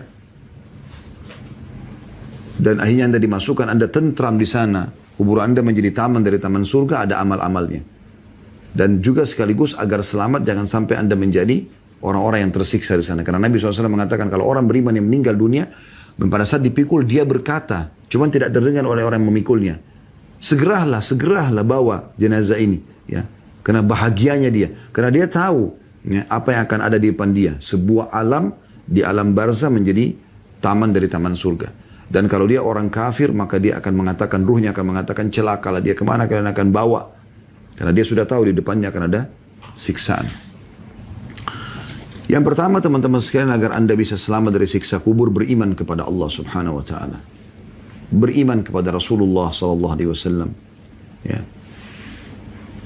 Dan akhirnya Anda dimasukkan, Anda tentram di sana, kuburan Anda menjadi taman dari taman surga, ada amal-amalnya. Dan juga sekaligus agar selamat jangan sampai Anda menjadi orang-orang yang tersiksa di sana. Karena Nabi SAW mengatakan kalau orang beriman yang meninggal dunia, pada saat dipikul dia berkata, cuman tidak terdengar oleh orang yang memikulnya, segeralah bawa jenazah ini, ya. Karena bahagianya dia, karena dia tahu, ya, apa yang akan ada di depan dia, sebuah alam di alam barzah menjadi taman dari taman surga. Dan kalau dia orang kafir, maka dia akan mengatakan, ruhnya akan mengatakan, celakalah dia, kemana kalian akan bawa, karena dia sudah tahu di depannya akan ada siksaan. Yang pertama teman-teman sekalian, agar Anda bisa selamat dari siksa kubur, beriman kepada Allah Subhanahu wa Ta'ala, beriman kepada Rasulullah sallallahu alaihi wasallam, ya.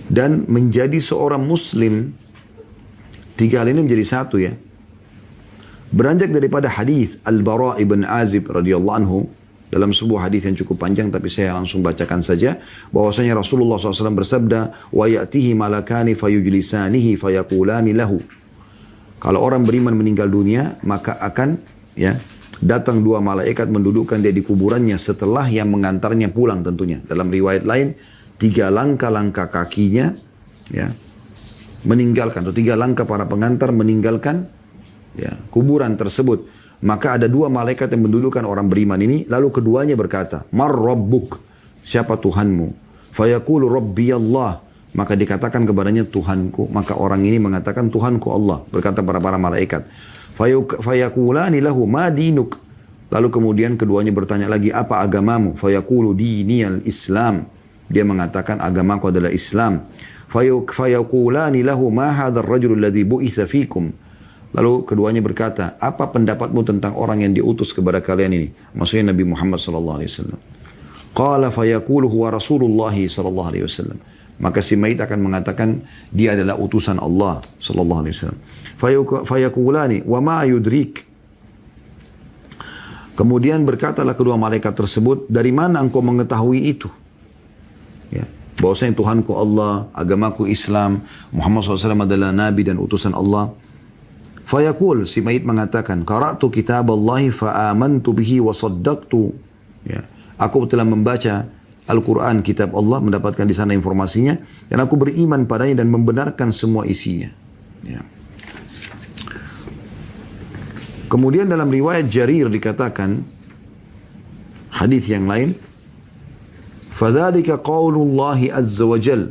Dan menjadi seorang muslim, tiga hal ini menjadi satu, ya. Beranjak daripada hadis Al-Bara' ibn Azib radhiyallahu anhu, dalam sebuah hadis yang cukup panjang tapi saya langsung bacakan saja, bahwasanya Rasulullah SAW bersabda, wa ya'tihi malakani fayujlisanihi fayaqulani lahu. Kalau orang beriman meninggal dunia, maka akan, ya, datang dua malaikat mendudukkan dia di kuburannya setelah yang mengantarnya pulang tentunya. Dalam riwayat lain, 3 langkah-langkah kakinya, ya, meninggalkan, atau 3 langkah para pengantar meninggalkan, ya, kuburan tersebut. Maka ada 2 malaikat yang mendudukkan orang beriman ini, lalu keduanya berkata, Mar Rabbuk, siapa Tuhanmu? Fayaqulu Rabbi Allah, maka dikatakan kepadanya Tuhanku. Maka orang ini mengatakan Tuhanku Allah, berkata para malaikat. Fayaqulani lahu ma dinuk, lalu kemudian keduanya bertanya lagi, apa agamamu? Fayaqulu diniyal Islam, dia mengatakan agamaku adalah Islam. Fayaqulani lahu ma hadzal rajul alladhi bu'itsa fikum, lalu keduanya berkata, apa pendapatmu tentang orang yang diutus kepada kalian ini? Maksudnya Nabi Muhammad sallallahu alaihi wasallam. Qala fayaqulu huwa Rasulullah sallallahu alaihi wasallam, maka si mayit akan mengatakan dia adalah utusan Allah sallallahu alaihi wasallam. Fayaqulani wa ma yudrik, kemudian berkatalah kedua malaikat tersebut, dari mana engkau mengetahui itu, ya, bahwasanya Tuhanku Allah, agamaku Islam, Muhammad SAW adalah nabi dan utusan Allah. Fayaqul, si mayit mengatakan, qara'tu kitab Allahi fa amantu bihi wa saddaqtu, ya, aku telah membaca Al-Quran, kitab Allah, mendapatkan di sana informasinya, dan aku beriman padanya dan membenarkan semua isinya, ya. Kemudian dalam riwayat Jarir dikatakan, hadis yang lain, fadzalika qaulullahi azza wa jal,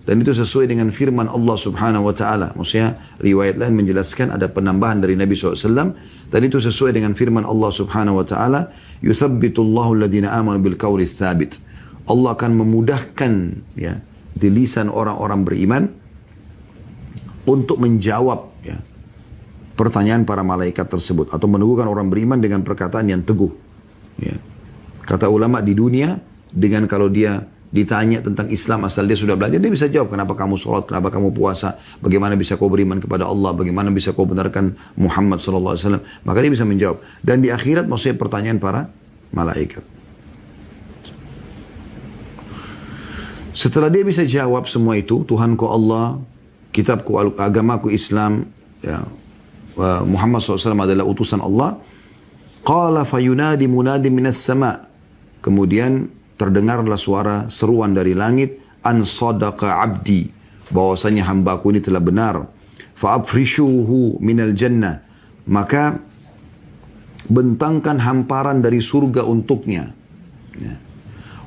dan itu sesuai dengan firman Allah Subhanahu wa Ta'ala. Maksudnya riwayat lain menjelaskan ada penambahan dari Nabi SAW, dan itu sesuai dengan firman Allah Subhanahu wa Ta'ala, yuthabbitullahu alladhina amanu bil qawli tsabit, Allah akan memudahkan, ya, di lisan orang-orang beriman untuk menjawab, ya, pertanyaan para malaikat tersebut, atau meneguhkan orang beriman dengan perkataan yang teguh, ya. Kata ulama di dunia, dengan kalau dia ditanya tentang Islam asal dia sudah belajar, dia bisa jawab, kenapa kamu sholat, kenapa kamu puasa, bagaimana bisa kau beriman kepada Allah, bagaimana bisa kau benarkan Muhammad SAW, maka dia bisa menjawab. Dan di akhirat maksudnya pertanyaan para malaikat. Setelah dia bisa jawab semua itu, Tuhanku Allah, kitabku, agamaku Islam, ya, Muhammad SAW adalah utusan Allah. Qala fayunadi munadi minas sama, kemudian terdengarlah suara seruan dari langit, an sadaqa abdi, bahwasanya hambaku ini telah benar. Fa'afrishuhu minal jannah, maka bentangkan hamparan dari surga untuknya, ya.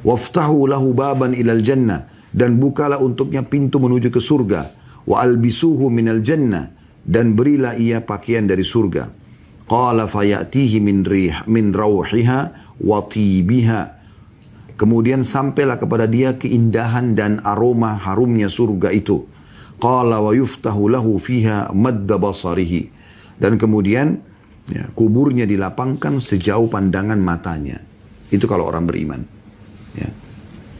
Waftahu lahu baban ilal jannah, dan bukalah untuknya pintu menuju ke surga. Wa albisuhu minal jannah, dan berilah ia pakaian dari surga. Qala fayatihi min rauhiha wa tibiha, kemudian sampailah kepada dia keindahan dan aroma harumnya surga itu. Qala wa yuftahu lahu fiha madda basarihi, dan kemudian, ya, kuburnya dilapangkan sejauh pandangan matanya. Itu kalau orang beriman, ya.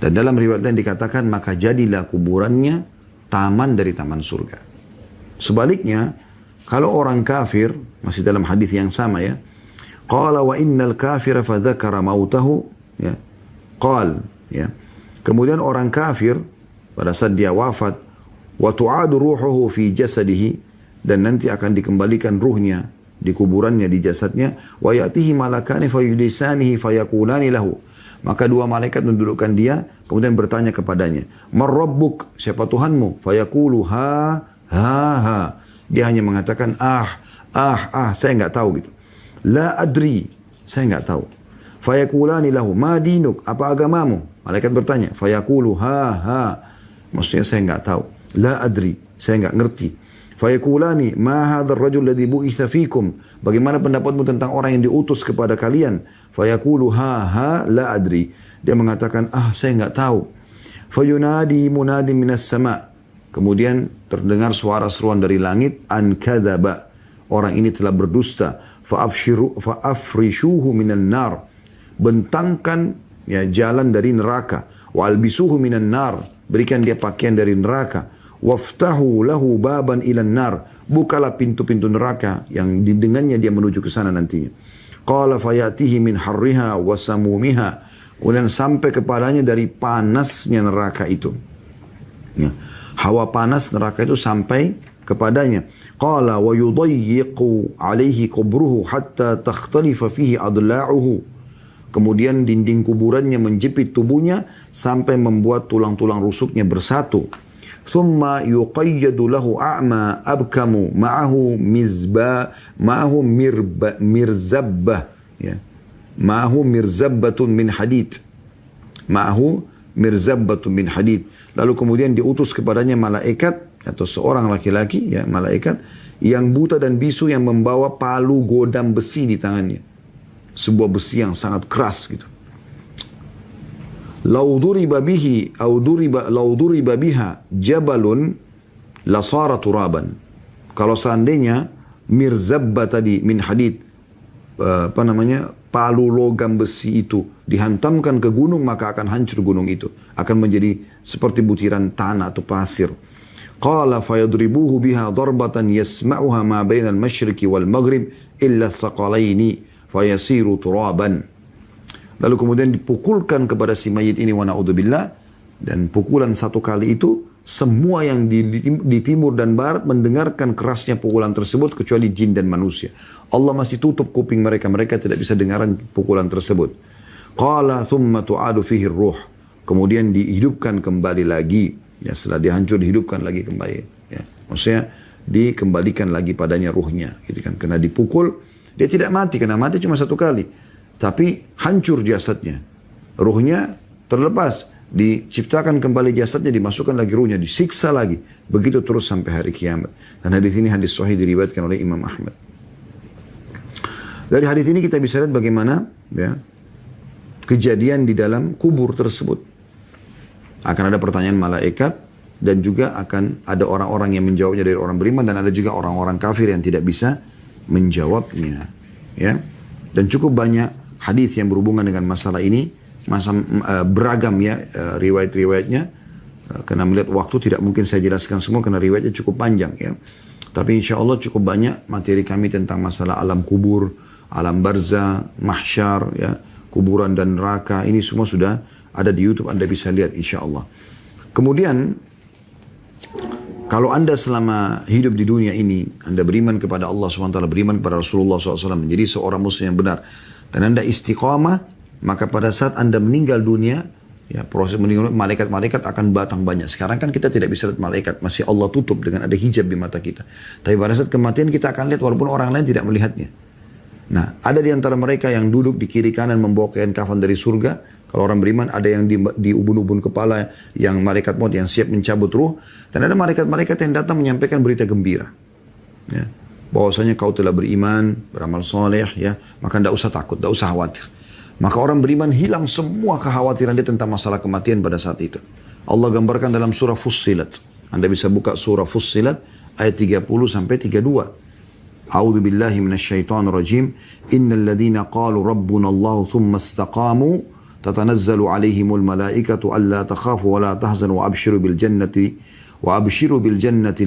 Dan dalam riwayat lain dikatakan, maka jadilah kuburannya taman dari taman surga. Sebaliknya, kalau orang kafir, masih dalam hadis yang sama, ya, Qala wa innal kafira fadzakara mautahu, ya. Qal, ya. Kemudian orang kafir pada saat dia wafat, wa tu'adu ruhuhu fi jasadihi, dan nanti akan dikembalikan ruhnya di kuburannya, di jasadnya, wa ya'tihi malakani fayudisanihi fayaqulani lahu. Maka dua malaikat mendudukkan dia, kemudian bertanya kepadanya, "Man rabbuk?" Siapa Tuhanmu? Fayaqulu ha ha. Dia hanya mengatakan saya enggak tahu gitu. La adri, saya enggak tahu. Fayaqulani lahu, "Ma dinuk?" Apa agamamu? Malaikat bertanya, fayaqulu ha. Maksudnya saya enggak tahu. La adri, saya enggak ngerti. Fayaqulani, "Ma hadzal rajul ladzi bu'itsa fikum?" Bagaimana pendapatmu tentang orang yang diutus kepada kalian? Fayaqulu ha la adri. Dia mengatakan, saya enggak tahu. Fayunadi munadin minas sama. Kemudian terdengar suara seruan dari langit, an kadzaba. Orang ini telah berdusta. Fa'afrishuhu minan nar. Bentangkan ya jalan dari neraka. Wa albisuhu minan nar. Berikan dia pakaian dari neraka. Waftahu lahu baban ilan nar. Bukalah pintu-pintu neraka yang dengannya dia menuju ke sana nantinya. Qala fayatihi min harriha wa samumiha. Kemudian sampai kepadanya dari panasnya neraka itu. Ya. Hawa panas neraka itu sampai kepadanya. Qala wa yudayyiqu alaihi kubruhu hatta takhtalifa fihi adla'uhu. Kemudian dinding kuburannya menjepit tubuhnya sampai membuat tulang-tulang rusuknya bersatu. Thumma yuqayyadu lahu a'ma abkamu ma'ahu mirzabbah, ya. Ma'ahu mirzabbatun min hadid. Ma'ahu mirzabbatun min hadid. Lalu kemudian diutus kepadanya malaikat atau seorang laki-laki, ya, malaikat yang buta dan bisu yang membawa palu godam besi di tangannya. Sebuah besi yang sangat keras gitu. Lau duriba biha jabalun lasara turaban. Kalau seandainya mirzabba tadi min hadid, palu logam besi itu dihantamkan ke gunung, maka akan hancur gunung itu, akan menjadi seperti butiran tanah atau pasir. Qala fayadribuhu biha darbatan yasma'uha ma bainal masyriqi wal maghrib illa thaqalaini fayasiru turaban. Lalu kemudian dipukulkan kepada si mayit ini, wa na'udzubillah, dan pukulan satu kali itu semua yang di timur dan barat mendengarkan kerasnya pukulan tersebut kecuali jin dan manusia. Allah masih tutup kuping mereka, mereka tidak bisa dengaran pukulan tersebut. Qala thumma tu'adu fihi ruh. Kemudian dihidupkan kembali lagi, ya, setelah dia hancur dihidupkan lagi kembali, ya. Maksudnya dikembalikan lagi padanya ruhnya, gitu kan. Karena dipukul dia tidak mati, karena mati cuma satu kali. Tapi hancur jasadnya. Ruhnya terlepas. Diciptakan kembali jasadnya, dimasukkan lagi ruhnya, disiksa lagi. Begitu terus sampai hari kiamat. Dan hadis ini hadis sahih diriwayatkan oleh Imam Ahmad. Dari hadis ini kita bisa lihat bagaimana, ya, kejadian di dalam kubur tersebut. Akan ada pertanyaan malaikat, dan juga akan ada orang-orang yang menjawabnya dari orang beriman, dan ada juga orang-orang kafir yang tidak bisa menjawabnya. Ya. Dan cukup banyak hadis yang berhubungan dengan masalah ini, beragam ya riwayat-riwayatnya. Karena melihat waktu tidak mungkin saya jelaskan semua karena riwayatnya cukup panjang ya. Tapi insya Allah cukup banyak materi kami tentang masalah alam kubur, alam barzah, mahsyar, ya, kuburan dan neraka. Ini semua sudah ada di YouTube, Anda bisa lihat insya Allah. Kemudian kalau Anda selama hidup di dunia ini, Anda beriman kepada Allah SWT, beriman kepada Rasulullah SAW, menjadi seorang muslim yang benar, dan Anda istiqamah, maka pada saat Anda meninggal dunia, ya, proses meninggal, malaikat-malaikat akan datang banyak. Sekarang kan kita tidak bisa lihat malaikat, masih Allah tutup dengan ada hijab di mata kita. Tapi pada saat kematian kita akan lihat walaupun orang lain tidak melihatnya. Nah, ada di antara mereka yang duduk di kiri kanan membawa kain kafan dari surga. Kalau orang beriman, ada yang di ubun-ubun kepala, yang malaikat maut yang siap mencabut ruh. Dan ada malaikat-malaikat yang datang menyampaikan berita gembira. Ya. Bahwasanya kau telah beriman, beramal soleh, ya, maka tidak usah takut, tidak usah khawatir. Maka orang beriman hilang semua kekhawatiran dia tentang masalah kematian pada saat itu. Allah gambarkan dalam surah Fussilat. Anda bisa buka surah Fussilat ayat 30 sampai 32. A'udzu billahi minasyaitonir rajim. Innal ladzina qalu rabbuna Allah tsumma istaqamu tatanazzalu 'alaihimul malaikatu alla takhafu wa la tahzanu wa abshiru bil jannati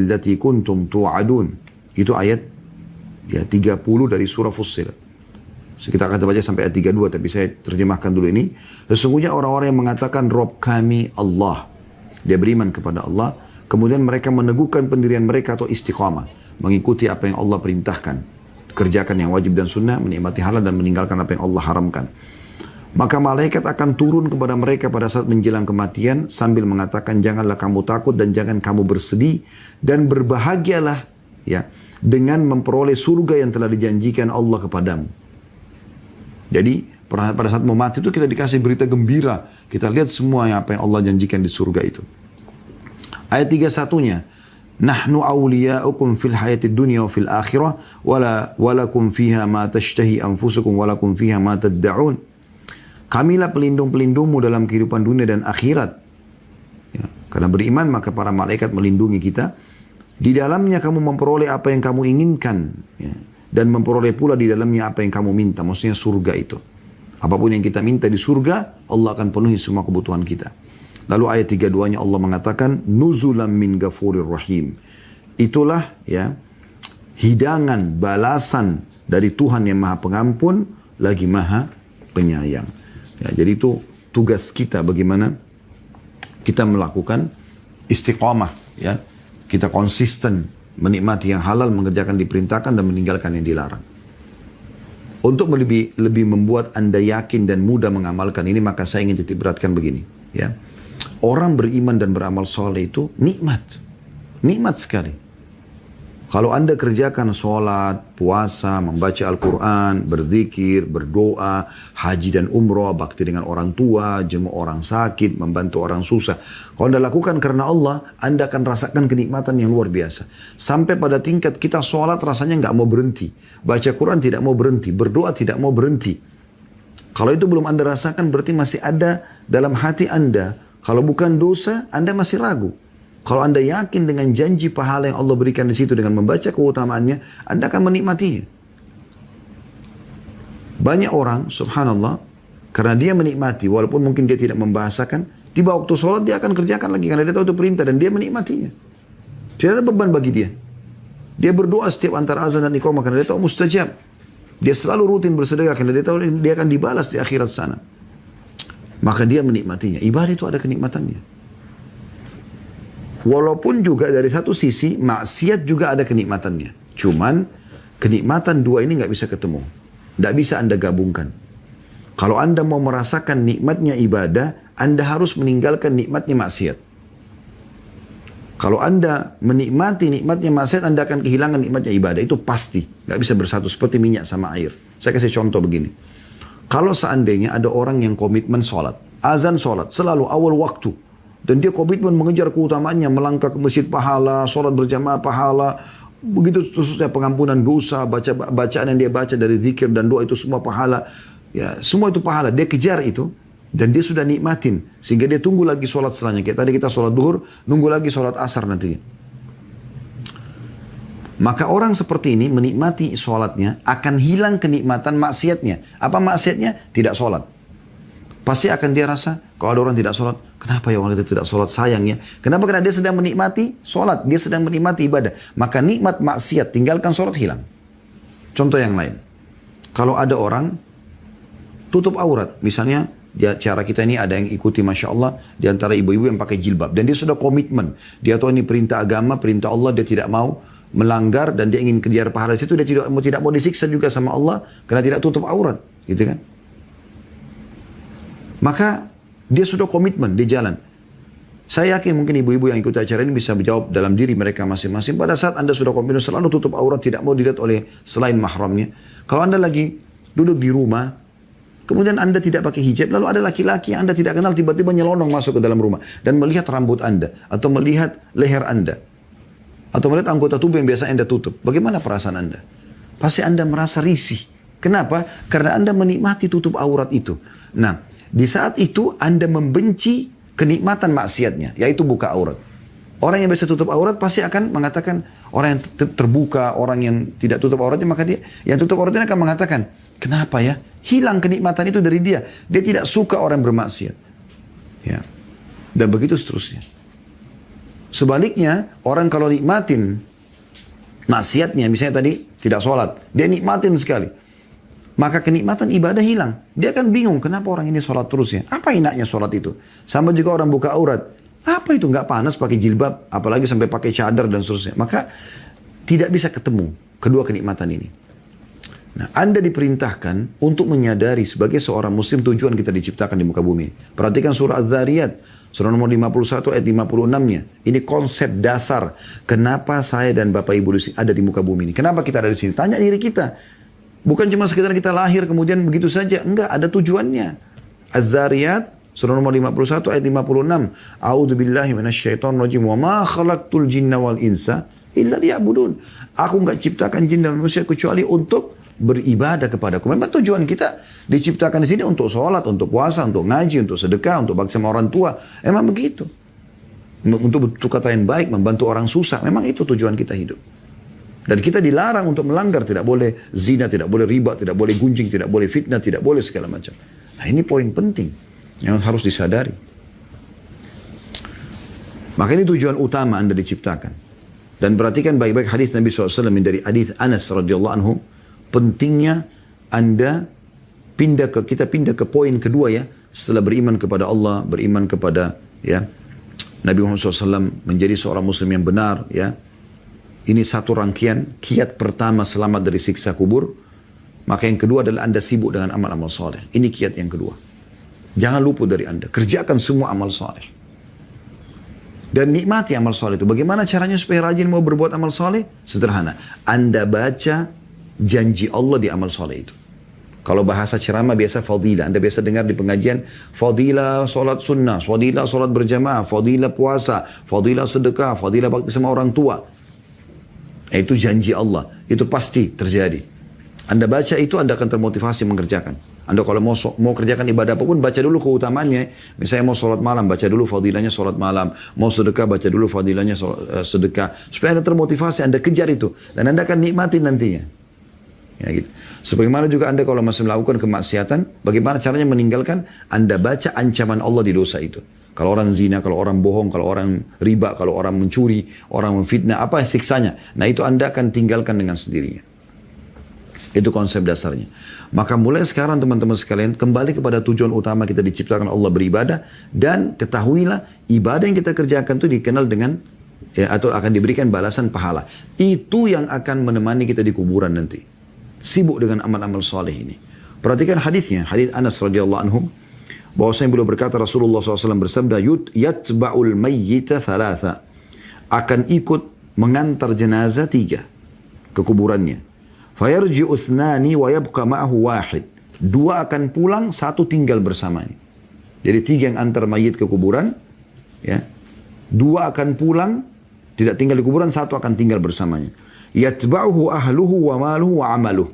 allati kuntum tu'adun. Itu ayat ya 30 dari surah Fussilat. Kita akan baca sampai ayat 32, tapi saya terjemahkan dulu ini. Sesungguhnya orang-orang yang mengatakan Rob kami Allah. Dia beriman kepada Allah. Kemudian mereka meneguhkan pendirian mereka atau istiqamah. Mengikuti apa yang Allah perintahkan. Kerjakan yang wajib dan sunnah, menikmati halal dan meninggalkan apa yang Allah haramkan. Maka malaikat akan turun kepada mereka pada saat menjelang kematian sambil mengatakan janganlah kamu takut dan jangan kamu bersedih dan berbahagialah ya dengan memperoleh surga yang telah dijanjikan Allah kepadamu. Jadi pada saat mau mati itu kita dikasih berita gembira. Kita lihat semua apa yang Allah janjikan di surga itu. Ayat 31-nya. Nahnu awliya'ukum fil hayati dunya wa fil akhirah walakum fiha ma tashtahi anfusukum walakum fiha ma tadda'un. Kamilah pelindung-pelindungmu dalam kehidupan dunia dan akhirat. Ya, karena beriman maka para malaikat melindungi kita. Di dalamnya kamu memperoleh apa yang kamu inginkan. Ya. Dan memperoleh pula di dalamnya apa yang kamu minta. Maksudnya surga itu. Apapun yang kita minta di surga, Allah akan penuhi semua kebutuhan kita. Lalu ayat 32-nya Allah mengatakan, Nuzulam min ghafurir rahim. Itulah ya hidangan, balasan dari Tuhan yang maha pengampun, lagi maha penyayang. Ya, jadi itu tugas kita bagaimana kita melakukan istiqamah. Ya. Kita konsisten menikmati yang halal, mengerjakan diperintahkan dan meninggalkan yang dilarang. Untuk lebih membuat Anda yakin dan mudah mengamalkan ini, maka saya ingin titik beratkan begini. Ya. Orang beriman dan beramal soleh itu nikmat. Nikmat sekali. Kalau Anda kerjakan sholat, puasa, membaca Al-Quran, berzikir, berdoa, haji dan umrah, bakti dengan orang tua, jenguk orang sakit, membantu orang susah. Kalau Anda lakukan karena Allah, Anda akan rasakan kenikmatan yang luar biasa. Sampai pada tingkat kita sholat rasanya nggak mau berhenti. Baca Quran tidak mau berhenti, berdoa tidak mau berhenti. Kalau itu belum Anda rasakan berarti masih ada dalam hati Anda. Kalau bukan dosa, Anda masih ragu. Kalau Anda yakin dengan janji pahala yang Allah berikan di situ dengan membaca keutamaannya, Anda akan menikmatinya. Banyak orang, subhanallah, karena dia menikmati, walaupun mungkin dia tidak membahasakan, tiba waktu sholat dia akan kerjakan lagi, karena dia tahu itu perintah dan dia menikmatinya. Tidak ada beban bagi dia. Dia berdoa setiap antara azan dan iqamah karena dia tahu mustajab. Dia selalu rutin bersedekah karena dia tahu dia akan dibalas di akhirat sana. Maka dia menikmatinya. Ibadah itu ada kenikmatannya. Walaupun juga dari satu sisi maksiat juga ada kenikmatannya. Cuman kenikmatan dua ini nggak bisa ketemu. Nggak bisa Anda gabungkan. Kalau Anda mau merasakan nikmatnya ibadah, Anda harus meninggalkan nikmatnya maksiat. Kalau Anda menikmati nikmatnya maksiat, Anda akan kehilangan nikmatnya ibadah. Itu pasti. Nggak bisa bersatu seperti minyak sama air. Saya kasih contoh begini. Kalau seandainya ada orang yang komitmen sholat. Azan sholat. Selalu awal waktu. Dan dia komitmen mengejar keutamaannya, melangkah ke masjid pahala, sholat berjamaah pahala, begitu khususnya pengampunan dosa, bacaan yang dia baca dari zikir dan doa itu semua pahala. Ya, semua itu pahala. Dia kejar itu dan dia sudah nikmatin sehingga dia tunggu lagi sholat setelahnya. Kayak tadi kita sholat duhur, nunggu lagi sholat asar nantinya. Maka orang seperti ini menikmati sholatnya akan hilang kenikmatan maksiatnya. Apa maksiatnya? Tidak sholat. Pasti akan dia rasa, kalau ada orang tidak sholat, kenapa ya orang itu tidak sholat, sayangnya. Kenapa? Karena dia sedang menikmati sholat, dia sedang menikmati ibadah. Maka nikmat maksiat, tinggalkan sholat, hilang. Contoh yang lain. Kalau ada orang tutup aurat, misalnya di acara kita ini ada yang ikuti Masya Allah, di antara ibu-ibu yang pakai jilbab. Dan dia sudah komitmen, dia tahu ini perintah agama, perintah Allah, dia tidak mau melanggar dan dia ingin kejar pahala di situ, dia tidak mau disiksa juga sama Allah, karena tidak tutup aurat. Gitu kan? Maka dia sudah komitmen di jalan. Saya yakin mungkin ibu-ibu yang ikut acara ini bisa menjawab dalam diri mereka masing-masing. Pada saat Anda sudah komitmen selalu tutup aurat, tidak mau dilihat oleh selain mahramnya. Kalau Anda lagi duduk di rumah, kemudian Anda tidak pakai hijab, lalu ada laki-laki yang Anda tidak kenal tiba-tiba nyelonong masuk ke dalam rumah dan melihat rambut Anda atau melihat leher Anda atau melihat anggota tubuh yang biasa Anda tutup. Bagaimana perasaan Anda? Pasti Anda merasa risih. Kenapa? Karena Anda menikmati tutup aurat itu. Nah, di saat itu Anda membenci kenikmatan maksiatnya, yaitu buka aurat. Orang yang bisa tutup aurat pasti akan mengatakan, orang yang terbuka, orang yang tidak tutup auratnya, maka dia yang tutup auratnya akan mengatakan, kenapa ya? Hilang kenikmatan itu dari dia. Dia tidak suka orang bermaksiat. Ya. Dan begitu seterusnya. Sebaliknya, orang kalau nikmatin maksiatnya, misalnya tadi tidak sholat, dia nikmatin sekali. maka kenikmatan ibadah hilang. Dia akan bingung, kenapa orang ini sholat terus ya? Apa enaknya sholat itu? Sama juga orang buka aurat. Apa itu? Nggak panas pakai jilbab, apalagi sampai pakai cadar dan seterusnya. Maka tidak bisa ketemu kedua kenikmatan ini. Nah, Anda diperintahkan untuk menyadari sebagai seorang muslim tujuan kita diciptakan di muka bumi. Perhatikan surah Az-Zariyat, surah nomor 51 ayat 56-nya. Ini konsep dasar kenapa saya dan Bapak Ibu ada di muka bumi ini. Kenapa kita ada di sini? Tanya diri kita. Bukan cuma sekedar kita lahir kemudian begitu saja. Enggak, ada tujuannya. Az-Zariyat, surah nomor 51 ayat 56. A'udzubillahi minasyaitonir rajim. Wa ma khalaqtul jinna wal insa illa liya'budun. Aku enggak ciptakan jin dan manusia kecuali untuk beribadah kepadaku. Memang tujuan kita diciptakan di sini untuk sholat, untuk puasa, untuk ngaji, untuk sedekah, untuk bakti sama orang tua. Emang begitu. Untuk bertukar kata yang baik, membantu orang susah. Memang itu tujuan kita hidup. Dan kita dilarang untuk melanggar. Tidak boleh zina, tidak boleh riba, tidak boleh gunjing, tidak boleh fitnah, tidak boleh segala macam. Nah, ini poin penting yang harus disadari. Maka ini tujuan utama Anda diciptakan. Dan perhatikan baik-baik hadis Nabi SAW dari hadis Anas radhiyallahu anhu. Pentingnya kita pindah ke poin kedua ya. Setelah beriman kepada Allah, beriman kepada ya Nabi Muhammad SAW, menjadi seorang muslim yang benar ya. Ini satu rangkaian, kiat pertama selamat dari siksa kubur. Maka yang kedua adalah Anda sibuk dengan amal-amal soleh. Ini kiat yang kedua. Jangan luput dari Anda. Kerjakan semua amal soleh. Dan nikmati amal soleh itu. Bagaimana caranya supaya rajin mau berbuat amal soleh? Sederhana. Anda baca janji Allah di amal soleh itu. Kalau bahasa ceramah biasa fadilah. Anda biasa dengar di pengajian, fadilah solat sunnah, fadilah solat berjamaah, fadilah puasa, fadilah sedekah, fadilah bakti sama orang tua. Itu janji Allah. Itu pasti terjadi. Anda baca itu, Anda akan termotivasi mengerjakan. Anda kalau mau kerjakan ibadah apapun, baca dulu keutamaannya. Misalnya mau solat malam, baca dulu fadilahnya solat malam. Mau sedekah, baca dulu fadilahnya sedekah. Supaya Anda termotivasi, Anda kejar itu. Dan Anda akan nikmati nantinya. Ya, gitu. Sebagaimana juga Anda kalau masih melakukan kemaksiatan, bagaimana caranya meninggalkan? Anda baca ancaman Allah di dosa itu. Kalau orang zina, kalau orang bohong, kalau orang riba, kalau orang mencuri, orang memfitnah, apa siksanya? Nah, itu Anda akan tinggalkan dengan sendirinya. Itu konsep dasarnya. Maka mulai sekarang teman-teman sekalian, kembali kepada tujuan utama kita diciptakan Allah beribadah. Dan ketahuilah, ibadah yang kita kerjakan itu dikenal dengan, ya, atau akan diberikan balasan pahala. Itu yang akan menemani kita di kuburan nanti. Sibuk dengan amal-amal soleh ini. Perhatikan hadisnya, hadis Anas radhiyallahu anhu, bahwasanya beliau berkata Rasulullah SAW bersabda, yatba'ul mayyita thalatha, akan ikut mengantar jenazah 3 ke kuburannya. Fayarji'u ithnani wa yabqa ma'ahu wahid. 2 akan pulang, 1 tinggal bersamanya. Jadi 3 yang antar mayit ke kuburan, ya. 2 akan pulang, tidak tinggal di kuburan, 1 akan tinggal bersamanya. Yatba'uhu ahluhu wa maluhu wa amaluh.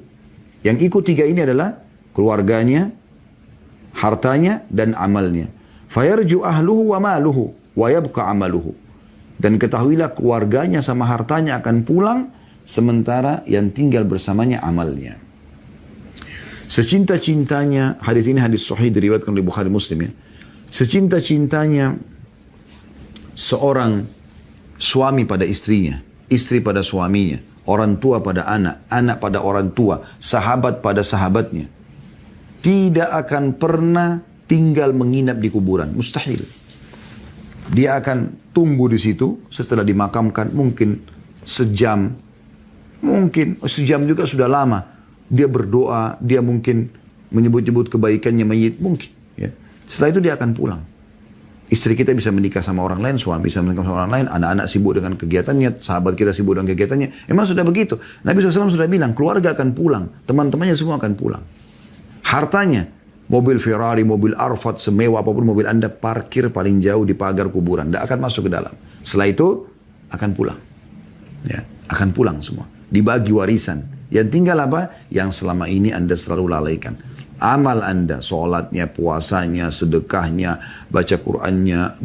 Yang ikut 3 ini adalah keluarganya, hartanya, dan amalnya. Fayarju ahluhu wa maluhu wa yabqa amaluhu. Dan ketahuilah keluarganya sama hartanya akan pulang, sementara yang tinggal bersamanya amalnya. Secinta-cintanya, hadis ini hadis sahih diriwayatkan oleh Bukhari Muslim ya. Secinta-cintanya seorang suami pada istrinya, istri pada suaminya, orang tua pada anak, anak pada orang tua, sahabat pada sahabatnya, tidak akan pernah tinggal menginap di kuburan. Mustahil. Dia akan tunggu di situ setelah dimakamkan, mungkin sejam, mungkin sejam juga sudah lama. Dia berdoa, dia mungkin menyebut-nyebut kebaikannya mayit, mungkin. Ya. Setelah itu dia akan pulang. Istri kita bisa menikah sama orang lain, suami bisa menikah sama orang lain, anak-anak sibuk dengan kegiatannya, sahabat kita sibuk dengan kegiatannya. Emang sudah begitu. Nabi SAW sudah bilang, keluarga akan pulang, teman-temannya semua akan pulang. Hartanya, mobil Ferrari, mobil Arfat, semewah apapun mobil Anda, parkir paling jauh di pagar kuburan. Tidak akan masuk ke dalam. Setelah itu, akan pulang. Ya, akan pulang semua. Dibagi warisan. Yang tinggal apa? Yang selama ini Anda selalu lalaikan. Amal Anda, sholatnya, puasanya, sedekahnya, baca Qur'annya,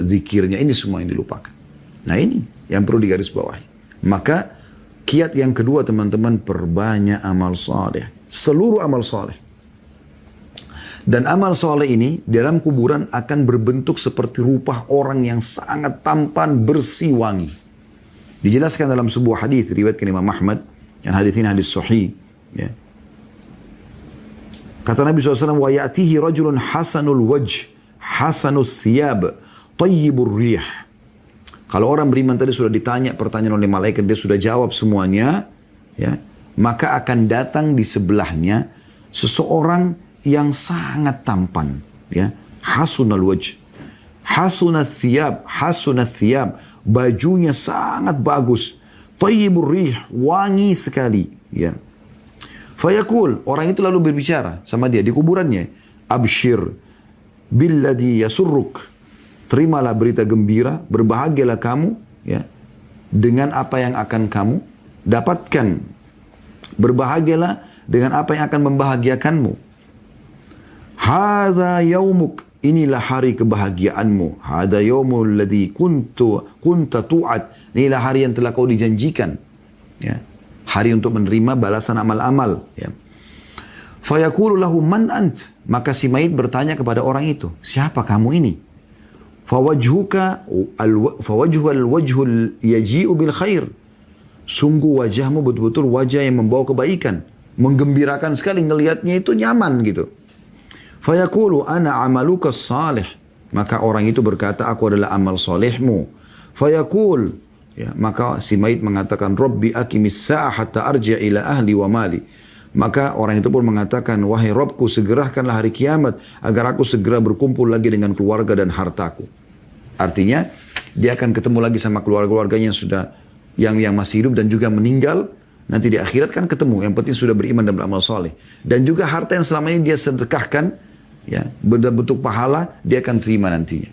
zikirnya, ini semua yang dilupakan. Nah ini yang perlu digarisbawahi. Maka kiat yang kedua teman-teman, perbanyak amal saleh. Seluruh amal saleh. Dan amal saleh ini dalam kuburan akan berbentuk seperti rupa orang yang sangat tampan, bersih, wangi. Dijelaskan dalam sebuah hadis riwayat Imam Ahmad, yang hadis ini hadis sahih, ya. Kata Nabi SAW, wa ya'tihi rajulun hasanul wajh, hasanul thiyab, tayyibur rih. Kalau orang beriman tadi sudah ditanya pertanyaan oleh malaikat, dia sudah jawab semuanya, ya, maka akan datang di sebelahnya seseorang yang sangat tampan, ya, hasunul wajh, hasunul thiyab, bajunya sangat bagus, tayyibur rih, wangi sekali, ya. Fayaqul, orang itu lalu berbicara sama dia di kuburannya, abshir billadhi yasurruk, terimalah berita gembira, berbahagialah kamu, ya, dengan apa yang akan kamu dapatkan. Berbahagialah dengan apa yang akan membahagiakanmu. Hadza yaumuk, inilah hari kebahagiaanmu. Hadza yaumul ladzi kunta tu'ad, inilah hari yang telah kau dijanjikan, ya. Hari untuk menerima balasan amal-amal, ya. Fayaqulu lahu man ant, maka si mayit bertanya kepada orang itu, siapa kamu ini? Fawajhuka al-wajhul yaji'u bil khair, sungguh wajahmu betul-betul wajah yang membawa kebaikan, menggembirakan sekali, ngelihatnya itu nyaman gitu. Fayaqulu ana amaluka salih, maka orang itu berkata, aku adalah amal solehmu. Fayaqul, ya, maka si mayit mengatakan, Rabbi aqimis sa'ah hatta arji' ila ahli wa mali. Maka orang itu pun mengatakan, wahai Rabbku, segerakanlah hari kiamat agar aku segera berkumpul lagi dengan keluarga dan hartaku. Artinya dia akan ketemu lagi sama keluarga-keluarganya yang masih hidup dan juga meninggal. Nanti di akhirat kan ketemu. Yang penting sudah beriman dan beramal soleh. Dan juga harta yang selama ini dia sedekahkan, ya, bentuk pahala, dia akan terima nantinya.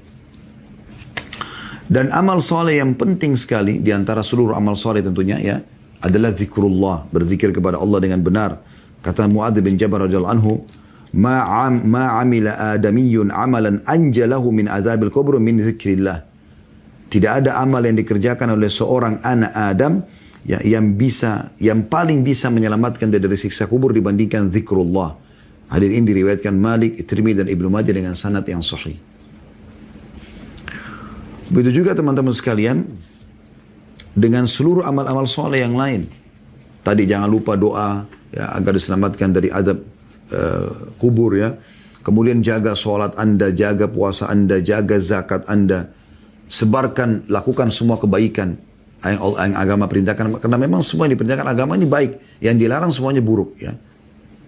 Dan amal soleh yang penting sekali di antara seluruh amal soleh tentunya, ya, adalah zikrullah, berzikir kepada Allah dengan benar. Kata Mu'adz bin Jabal radhiyallahu anhu, ma amila adamiyyun amalan anjalahu min adzabil qabr min zikrillah. Tidak ada amal yang dikerjakan oleh seorang anak Adam, ya, yang paling bisa menyelamatkan dia dari siksa kubur dibandingkan zikrullah. Hadis ini diriwayatkan Malik, Tirmidzi dan Ibnu Majah dengan sanad yang sahih. Begitu juga teman-teman sekalian dengan seluruh amal-amal soleh yang lain. Tadi jangan lupa doa, ya, agar diselamatkan dari adab kubur, ya. Kemudian jaga sholat Anda, jaga puasa Anda, jaga zakat Anda. Sebarkan, lakukan semua kebaikan yang agama perintahkan. Karena memang semua yang diperintahkan agama ini baik. Yang dilarang semuanya buruk, ya.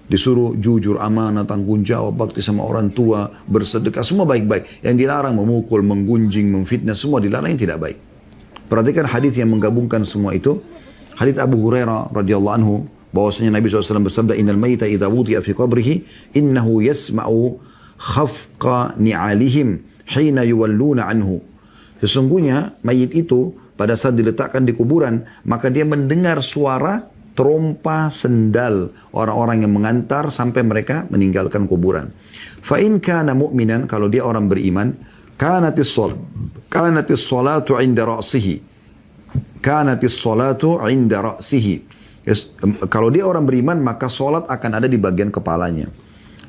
Disuruh jujur, amanah, tanggung jawab, bakti sama orang tua, bersedekah, semua baik-baik. Yang dilarang memukul, menggunjing, memfitnah, semua dilarang yang tidak baik. Perhatikan hadis yang menggabungkan semua itu. Hadis Abu Hurairah radhiyallahu anhu, bahwasanya Nabi SAW bersabda, innal mayta idza wudi'a fi qabrihi innahu yasma'u khafqa ni'alihim hina yuwalluna anhu. Sesungguhnya mayit itu pada saat diletakkan di kuburan, maka dia mendengar suara trompa sendal orang-orang yang mengantar sampai mereka meninggalkan kuburan. Fa in kana mu'minan, kalau dia orang beriman, kanatis salatu 'inda ra'sihi. Kanatis salatu 'inda ra'sihi. Kalau dia orang beriman, maka salat akan ada di bagian kepalanya.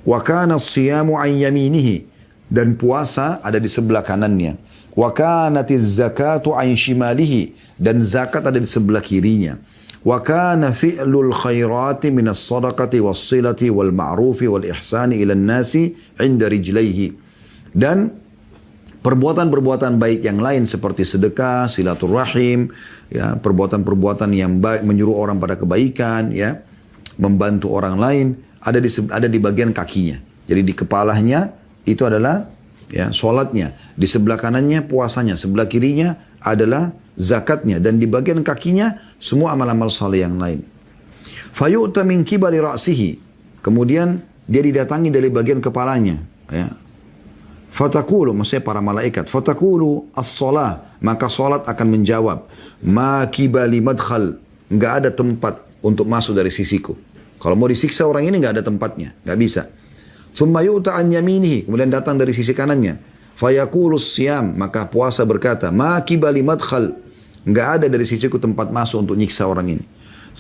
Wa kana as-siyamu 'an yaminihi, dan puasa ada di sebelah kanannya. Wa kanatiz zakatu 'an shimalihi, dan zakat ada di sebelah kirinya. Wa kana fi'lul khairati minas sadaqati was silati wal ma'rufi wal ihsani ilan nasi 'inda rijlaihi. Dan perbuatan-perbuatan baik yang lain seperti sedekah, silaturahim, ya, perbuatan-perbuatan yang baik, menyuruh orang pada kebaikan, ya, membantu orang lain, ada di bagian kakinya. Jadi di kepalanya itu adalah, ya, sholatnya, di sebelah kanannya puasanya, sebelah kirinya adalah zakatnya, dan di bagian kakinya semua amal-amal saleh yang lain. Fayu'ta min kibali ra'sihi, kemudian dia didatangi dari bagian kepalanya, ya. Fatakulu, maksudnya para malaikat, fatakulu as-salah, maka salat akan menjawab, ma kibali madkhal, enggak ada tempat untuk masuk dari sisiku. Kalau mau disiksa orang ini enggak ada tempatnya, enggak bisa. Thumma yu'ta an yaminihi, kemudian datang dari sisi kanannya. Fayaqulu siyam, maka puasa berkata, ma kibali madkhal, enggak ada dari sisiku tempat masuk untuk nyiksa orang ini.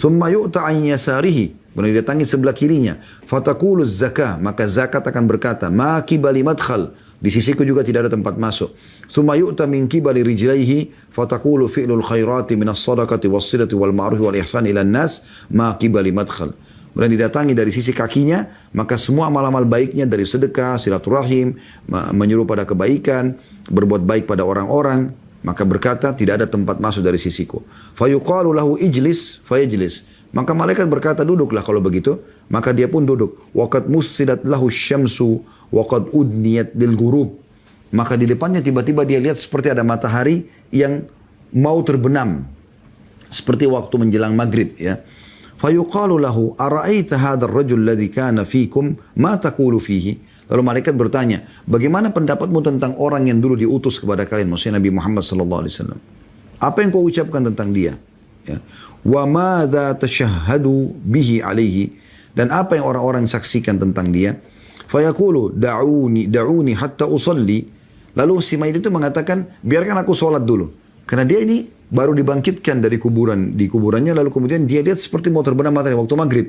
Thumma yu'ta an yasarihi, kemudian didatangi sebelah kirinya. Fataqulu zakah, maka zakat akan berkata, ma kibali madkhal, di sisiku juga tidak ada tempat masuk. Thumma yu'ta min kibali rijlaihi, fataqulu fi'lul khairati minas sadaqati was silati wal ma'rufi wal ihsani ilan nas, ma kibali madkhal. kemudian didatangi dari sisi kakinya, maka semua amal-amal baiknya dari sedekah, silaturahim, menyuruh pada kebaikan, berbuat baik pada orang-orang, maka berkata, tidak ada tempat masuk dari sisiku. Fayuqalu lahu ijlis, fayajlis. Maka malaikat berkata, duduklah kalau begitu. Maka dia pun duduk. Waqad musidat lahu syamsu, waqad udniyat lil ghurub. Maka di depannya tiba-tiba dia lihat seperti ada matahari yang mau terbenam. Seperti waktu menjelang maghrib, ya. Fayuqalu lahu ara'aita hadzal rajul alladhi kana fikum ma taqulu fihi. Lalu malaikat bertanya, bagaimana pendapatmu tentang orang yang dulu diutus kepada kalian, maksudnya Nabi Muhammad sallallahu alaihi wasallam? Apa yang kau ucapkan tentang dia? Ya. Wa madza tashahhadu bihi alaihi, dan apa yang orang-orang saksikan tentang dia? Fayaqulu da'uni hatta usalli. Lalu si mayit itu mengatakan, biarkan aku sholat dulu. Karena dia ini baru dibangkitkan dari kuburannya, lalu kemudian dia lihat seperti mau terbenam matahari waktu maghrib.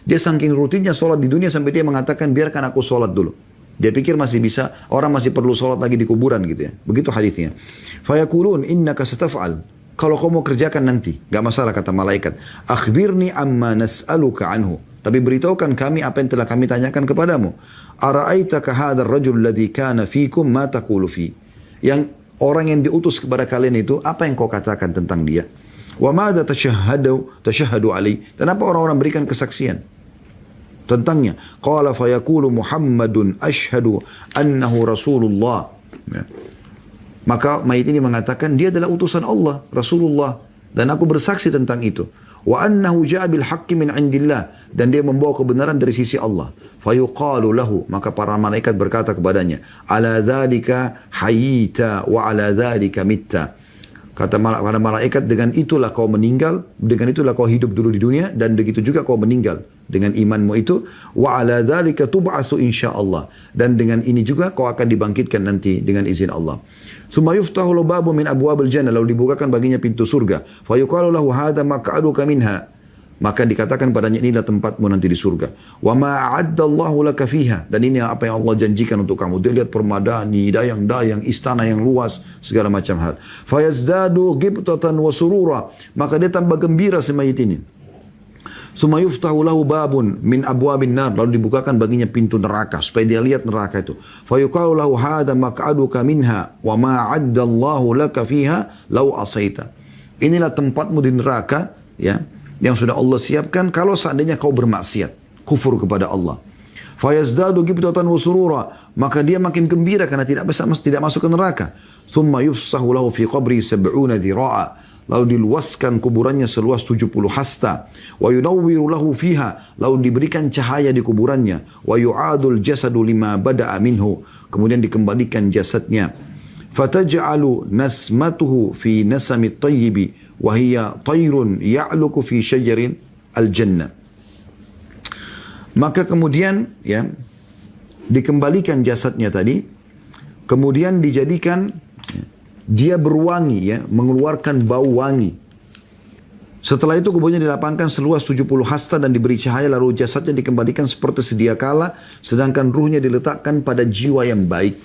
Dia saking rutinnya sholat di dunia sampai dia mengatakan, biarkan aku sholat dulu. Dia pikir masih bisa, orang masih perlu sholat lagi di kuburan gitu ya. Begitu hadisnya. Fayaqulun innaka sataf'al. Kalau kau mau kerjakan nanti, gak masalah kata malaikat. Akhbirni amma nas'aluka anhu. Tapi beritahukan kami apa yang telah kami tanyakan kepadamu. Ara'aitaka hadzal rajul alladhi kana fikum ma taqulu fi. Yang orang yang diutus kepada kalian itu, apa yang kau katakan tentang dia? Wa madza tashahhadu alaihi. Dan apa orang-orang berikan kesaksian tentangnya? Qala fayaqulu Muhammadun ashhadu annahu Rasulullah. Ya. Maka mayit ini mengatakan dia adalah utusan Allah, Rasulullah, dan aku bersaksi tentang itu. Wa annahu ja'a bil haqqi min indillah, dan dia membawa kebenaran dari sisi Allah. Fayuqalu lahu, maka para malaikat berkata kepadanya, ala dzalika hayyita wa ala dzalika mitta. Kata para malaikat, dengan itulah kau meninggal, dengan itulah kau hidup dulu di dunia, dan begitu juga kau meninggal dengan imanmu itu. Wa ala dzalika tub'atsu insyaallah, dan dengan ini juga kau akan dibangkitkan nanti dengan izin Allah. Tsumma yuftahu lahu babun min abwabil jannah, lalu dibukakan baginya pintu surga. Fa yuqalu lahu hadza maq'aduka minha. Maka dikatakan padanya, inilah tempatmu nanti di surga. Wa ma a'addallahu laka fiha, dan ini apa yang Allah janjikan untuk kamu. Dia lihat permadani, dayang-dayang, istana yang luas, segala macam hal. Fa yazdadu ghibtatan wa surura, maka dia tambah gembira si mayit ini. Tsumma yuftahu lahu babun min abwabin nar, lalu dibukakan baginya pintu neraka supaya dia lihat neraka itu. Fa yuqalu lahu hadza maq'aduka minha wa ma 'addallahu laka fiha law asaita. Inilah tempatmu di neraka, ya, yang sudah Allah siapkan kalau seandainya kau bermaksiat, kufur kepada Allah. Fa yazdadu ghibtatan wa surura, maka dia makin gembira karena tidak masuk ke neraka. Tsumma yufsahu lahu fi qabri 70 dhira'a, lalu diluaskan kuburannya seluas 70 hasta. Wa yunawwiru lahu fiha, lalu diberikan cahaya di kuburannya. Wa yu'adul jasadu lima bada'a minhu, kemudian dikembalikan jasadnya. Fataj'alu nasmatuhu fi nasamit tayyibi wa hiya tayrun ya'luku fi syajarin al-jannah. Maka kemudian, ya, dikembalikan jasadnya tadi, kemudian dijadikan dia berwangi, ya, mengeluarkan bau wangi. Setelah itu kemudian dilapangkan seluas 70 hasta dan diberi cahaya, lalu jasadnya dikembalikan seperti sedia kala, sedangkan ruhnya diletakkan pada jiwa yang baik,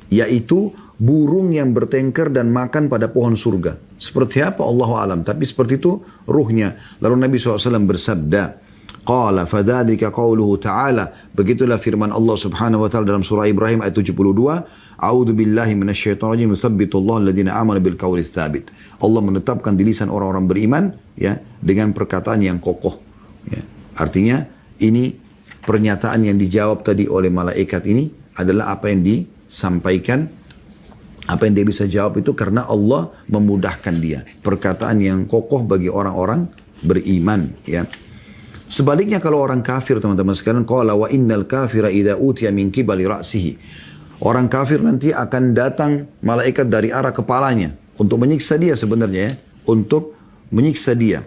yaitu burung yang bertengker dan makan pada pohon surga. Seperti apa? Allahu alam. Tapi seperti itu ruhnya. Lalu Nabi SAW bersabda, Qala fadzalika qauluhu ta'ala, begitulah firman Allah Subhanahu wa taala dalam surah Ibrahim ayat 72, A'udzu billahi minasyaitonir rajim, yutsabbitullahu alladziina aamanu bil qawli tsabit. Allah menetapkan di lisan orang-orang beriman, ya, dengan perkataan yang kokoh, ya. Artinya ini pernyataan yang dijawab tadi oleh malaikat ini adalah apa yang disampaikan, apa yang dia bisa jawab itu karena Allah memudahkan dia. Perkataan yang kokoh bagi orang-orang beriman, ya. Sebaliknya kalau orang kafir, teman-teman sekalian, qala wa innal kafira idza utiya min qibali ra'sihi. Orang kafir nanti akan datang malaikat dari arah kepalanya untuk menyiksa dia sebenarnya, ya, untuk menyiksa dia.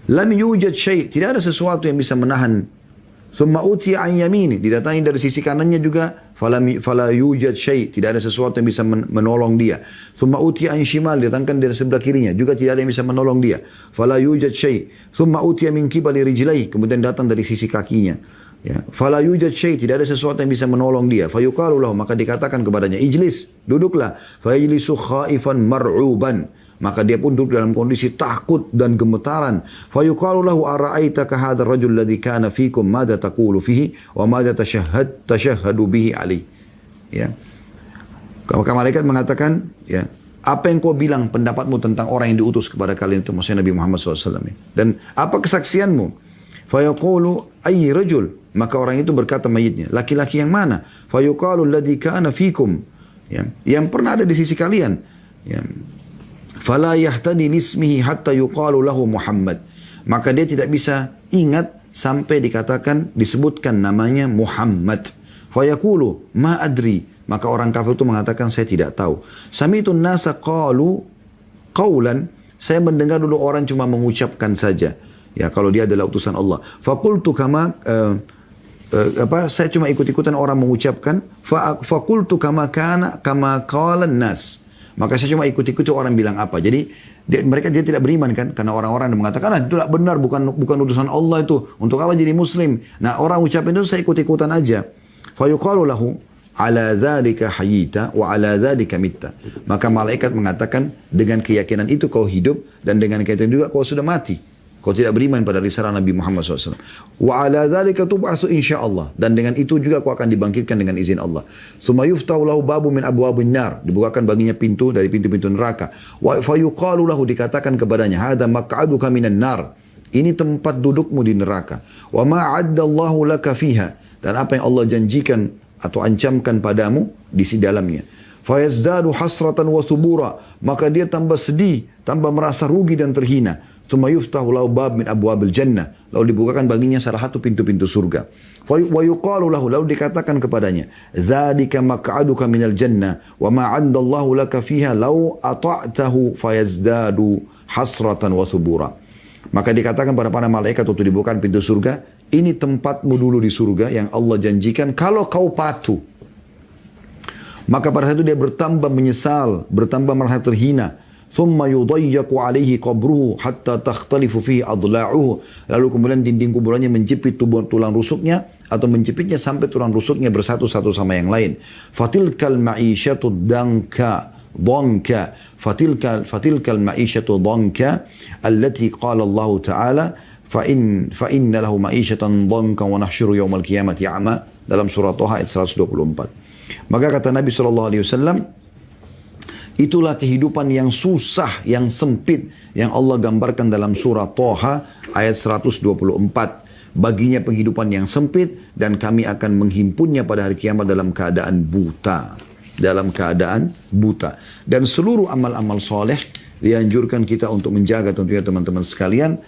Lam yujad syai', tidak ada sesuatu yang bisa menahan. Thumma utiya an yamini, didatangi dari sisi kanannya juga, fala yujad syai', tidak ada sesuatu yang bisa menolong dia. Thumma utiya an shimal, didatangkan dari sebelah kirinya, juga tidak ada yang bisa menolong dia. Fala yujad syai'. Thumma utiya min qibali rijlai, kemudian datang dari sisi kakinya. Ya, fala yujad syai', tidak ada sesuatu yang bisa menolong dia. Fayuqalu lahu, maka dikatakan kepadanya, ijlis, duduklah. Fayajlisu khaifan mar'uban, Maka dia pun duduk dalam kondisi takut dan gemetaran. Fayuqalu lahu ara'aitaka hadzal rajul ladzi kana fikum madza taqulu fihi wa madza tashahhadu bihi alaihi. Ya. Maka malaikat mengatakan, ya, apa yang kau bilang pendapatmu tentang orang yang diutus kepada kalian itu, maksudnya Nabi Muhammad SAW. Dan apa kesaksianmu? Fayaqulu ayy rajul. Maka orang itu berkata mayitnya, laki-laki yang mana? Fayuqalu alladhi kana fikum. Ya, yang pernah ada di sisi kalian. Ya. Fala yahtadi lismihi hatta yuqalu lahu Muhammad. Maka dia tidak bisa ingat sampai dikatakan, disebutkan namanya Muhammad. Fayaqulu ma adri. Maka orang kafir itu mengatakan, saya tidak tahu. Samitun nasa qalu qawlan. Saya mendengar dulu orang cuma mengucapkan saja. Ya, kalau dia adalah utusan Allah. Fakultu kama saya cuma ikut-ikutan orang mengucapkan. Fakultu kama qala nas. Maka saya cuma ikut-ikuti orang bilang apa. Jadi mereka dia tidak beriman kan, karena orang-orang yang mengatakan itu tidak benar, bukan utusan Allah itu. Untuk apa jadi muslim? Nah, orang ucapin itu saya ikut-ikutan aja. Fayuqalu lahu ala dzalika hayyita wa ala dzalika mitta. Maka malaikat mengatakan, dengan keyakinan itu kau hidup, dan dengan keyakinan juga kau sudah mati. Kau tidak beriman pada risalah Nabi Muhammad SAW. Wa ala dzalika tub'atsu insyaallah. Dan dengan itu juga kau akan dibangkitkan dengan izin Allah. Tsumma yuftahu lahu babu min abwabin nar. Dibukakan baginya pintu dari pintu-pintu neraka. Wa fayuqalu lahu, dikatakan kepadanya, hadza maq'aduka minan nar. Ini tempat dudukmu di neraka. Wa ma 'addallahu laka fiha. Dan apa yang Allah janjikan atau ancamkan padamu di dalamnya. Fayazdadu hasratan wa thubura. Maka dia tambah sedih, tambah merasa rugi dan terhina. Tsumma yuftahu lahu bab min abwabil jannah. Lalu dibukakan baginya salah satu pintu-pintu surga. Wa yuqalu lahu, lalu dikatakan kepadanya, dzalika maq'aduka minal jannah wa ma 'andallahu laka fiha law ata'tahu fayazdadu hasratan wa thubura. Maka dikatakan pada para malaikat waktu dibukakan pintu surga, ini tempatmu dulu di surga yang Allah janjikan kalau kau patuh. Maka pada saat itu dia bertambah menyesal, bertambah merasa terhina. Thumma yudayyaqu alaihi qabruhu hatta takhtalifu fihi adla'uhu. Lalu kemudian dinding kuburannya menjepit tulang rusuknya, atau menjepitnya sampai tulang rusuknya bersatu satu sama yang lain. Fatilkal ma'isyatu dhanka fatilkal ma'isyatu dhanka allati qala Allah Ta'ala fa inna lahu ma'isyatan dhanka wa nahsyuru yawmal qiyamati a'ma, dalam surah Thaha ayat 124. Maka kata Nabi SAW, itulah kehidupan yang susah, yang sempit, yang Allah gambarkan dalam surah Thaha ayat 124. Baginya penghidupan yang sempit, dan kami akan menghimpunnya pada hari kiamat dalam keadaan buta. Dalam keadaan buta. Dan seluruh amal-amal soleh dianjurkan kita untuk menjaga tentunya teman-teman sekalian.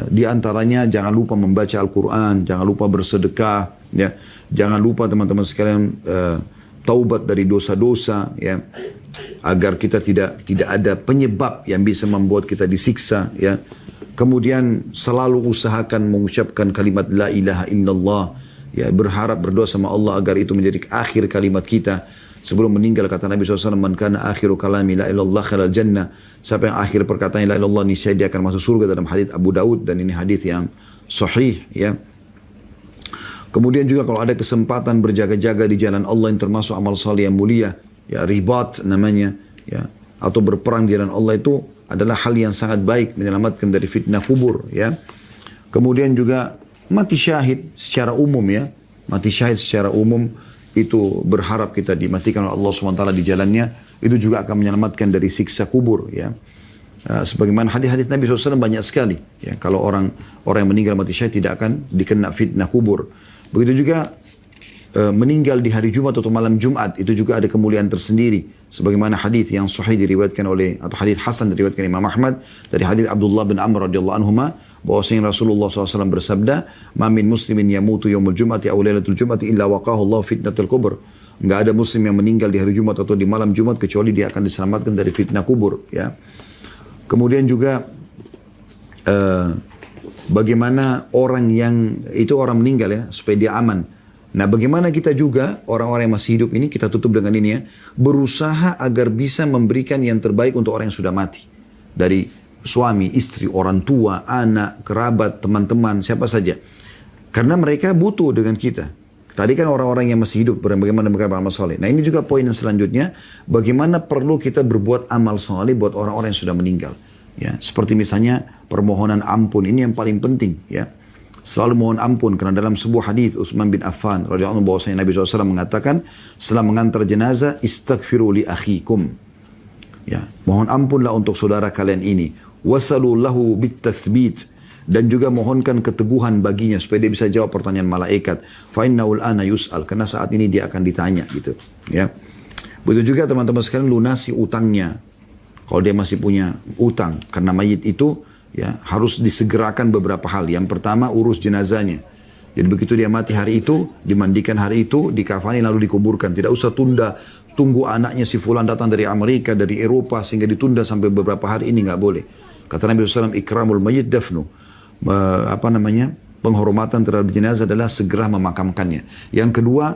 Di antaranya jangan lupa membaca Al-Quran, jangan lupa bersedekah, ya. Jangan lupa teman-teman sekalian taubat dari dosa-dosa, ya, agar kita tidak ada penyebab yang bisa membuat kita disiksa, ya. Kemudian selalu usahakan mengucapkan kalimat la ilaha illallah, ya, berharap berdoa sama Allah agar itu menjadi akhir kalimat kita sebelum meninggal. Kata Nabi SAW, man kana akhiru kalami la ilallah khalal jannah. Siapa yang akhir perkataannya la ilallah, niscaya dia akan masuk surga, dalam hadits Abu Daud, dan ini hadits yang sahih, ya. Kemudian juga kalau ada kesempatan berjaga-jaga di jalan Allah yang termasuk amal saleh yang mulia, ya, ribat namanya, ya, atau berperang di jalan Allah, itu adalah hal yang sangat baik, menyelamatkan dari fitnah kubur, ya. Kemudian juga mati syahid secara umum, ya. Mati syahid secara umum itu berharap kita dimatikan oleh Allah SWT di jalannya, itu juga akan menyelamatkan dari siksa kubur, ya. Sebagaimana hadis-hadis Nabi SAW banyak sekali, ya. Kalau orang yang meninggal mati syahid tidak akan dikena fitnah kubur. Begitu juga meninggal di hari Jumat atau malam Jumat, itu juga ada kemuliaan tersendiri. Sebagaimana hadis yang sahih diriwayatkan oleh, atau hadis hasan diriwayatkan Imam Ahmad dari hadis Abdullah bin Amr radhiyallahu anhuma, bahwasanya Rasulullah SAW bersabda, "Ma min muslimin yamutu yaumul jum'ati aw lailatul jum'ati illa waqahu Allah fitnatul kubur." Enggak ada muslim yang meninggal di hari Jumat atau di malam Jumat kecuali dia akan diselamatkan dari fitnah kubur, ya. Kemudian juga bagaimana orang yang itu orang meninggal, ya, supaya dia aman. Nah, bagaimana kita juga orang-orang yang masih hidup ini, kita tutup dengan ini, ya, berusaha agar bisa memberikan yang terbaik untuk orang yang sudah mati. Dari suami, istri, orang tua, anak, kerabat, teman-teman, siapa saja. Karena mereka butuh dengan kita. Tadi kan orang-orang yang masih hidup, bagaimana mereka beramal soleh. Nah ini juga poin yang selanjutnya, bagaimana perlu kita berbuat amal soleh buat orang-orang yang sudah meninggal. Ya, seperti misalnya permohonan ampun, ini yang paling penting. Ya, selalu mohon ampun, karena dalam sebuah hadis Utsman bin Affan radhiyallahu anhu bahwasanya Nabi SAW mengatakan, setelah mengantar jenazah, istaghfiru li akhikum. Ya, mohon ampunlah untuk saudara kalian ini. Wasalu lahu bitathbit. Dan juga mohonkan keteguhan baginya supaya dia bisa jawab pertanyaan malaikat. Fa innahu al-ana yus'al, karena saat ini dia akan ditanya gitu. Ya. Begitu juga teman-teman sekalian lunasi utangnya. Kalau dia masih punya utang, karena mayit itu ya harus disegerakan beberapa hal. Yang pertama urus jenazahnya. Jadi begitu dia mati hari itu, dimandikan hari itu, dikafani lalu dikuburkan. Tidak usah tunggu anaknya si fulan datang dari Amerika, dari Eropa sehingga ditunda sampai beberapa hari, ini nggak boleh. Kata Nabi SAW, ikramul mayyit dafnu. Penghormatan terhadap jenazah adalah segera memakamkannya. Yang kedua,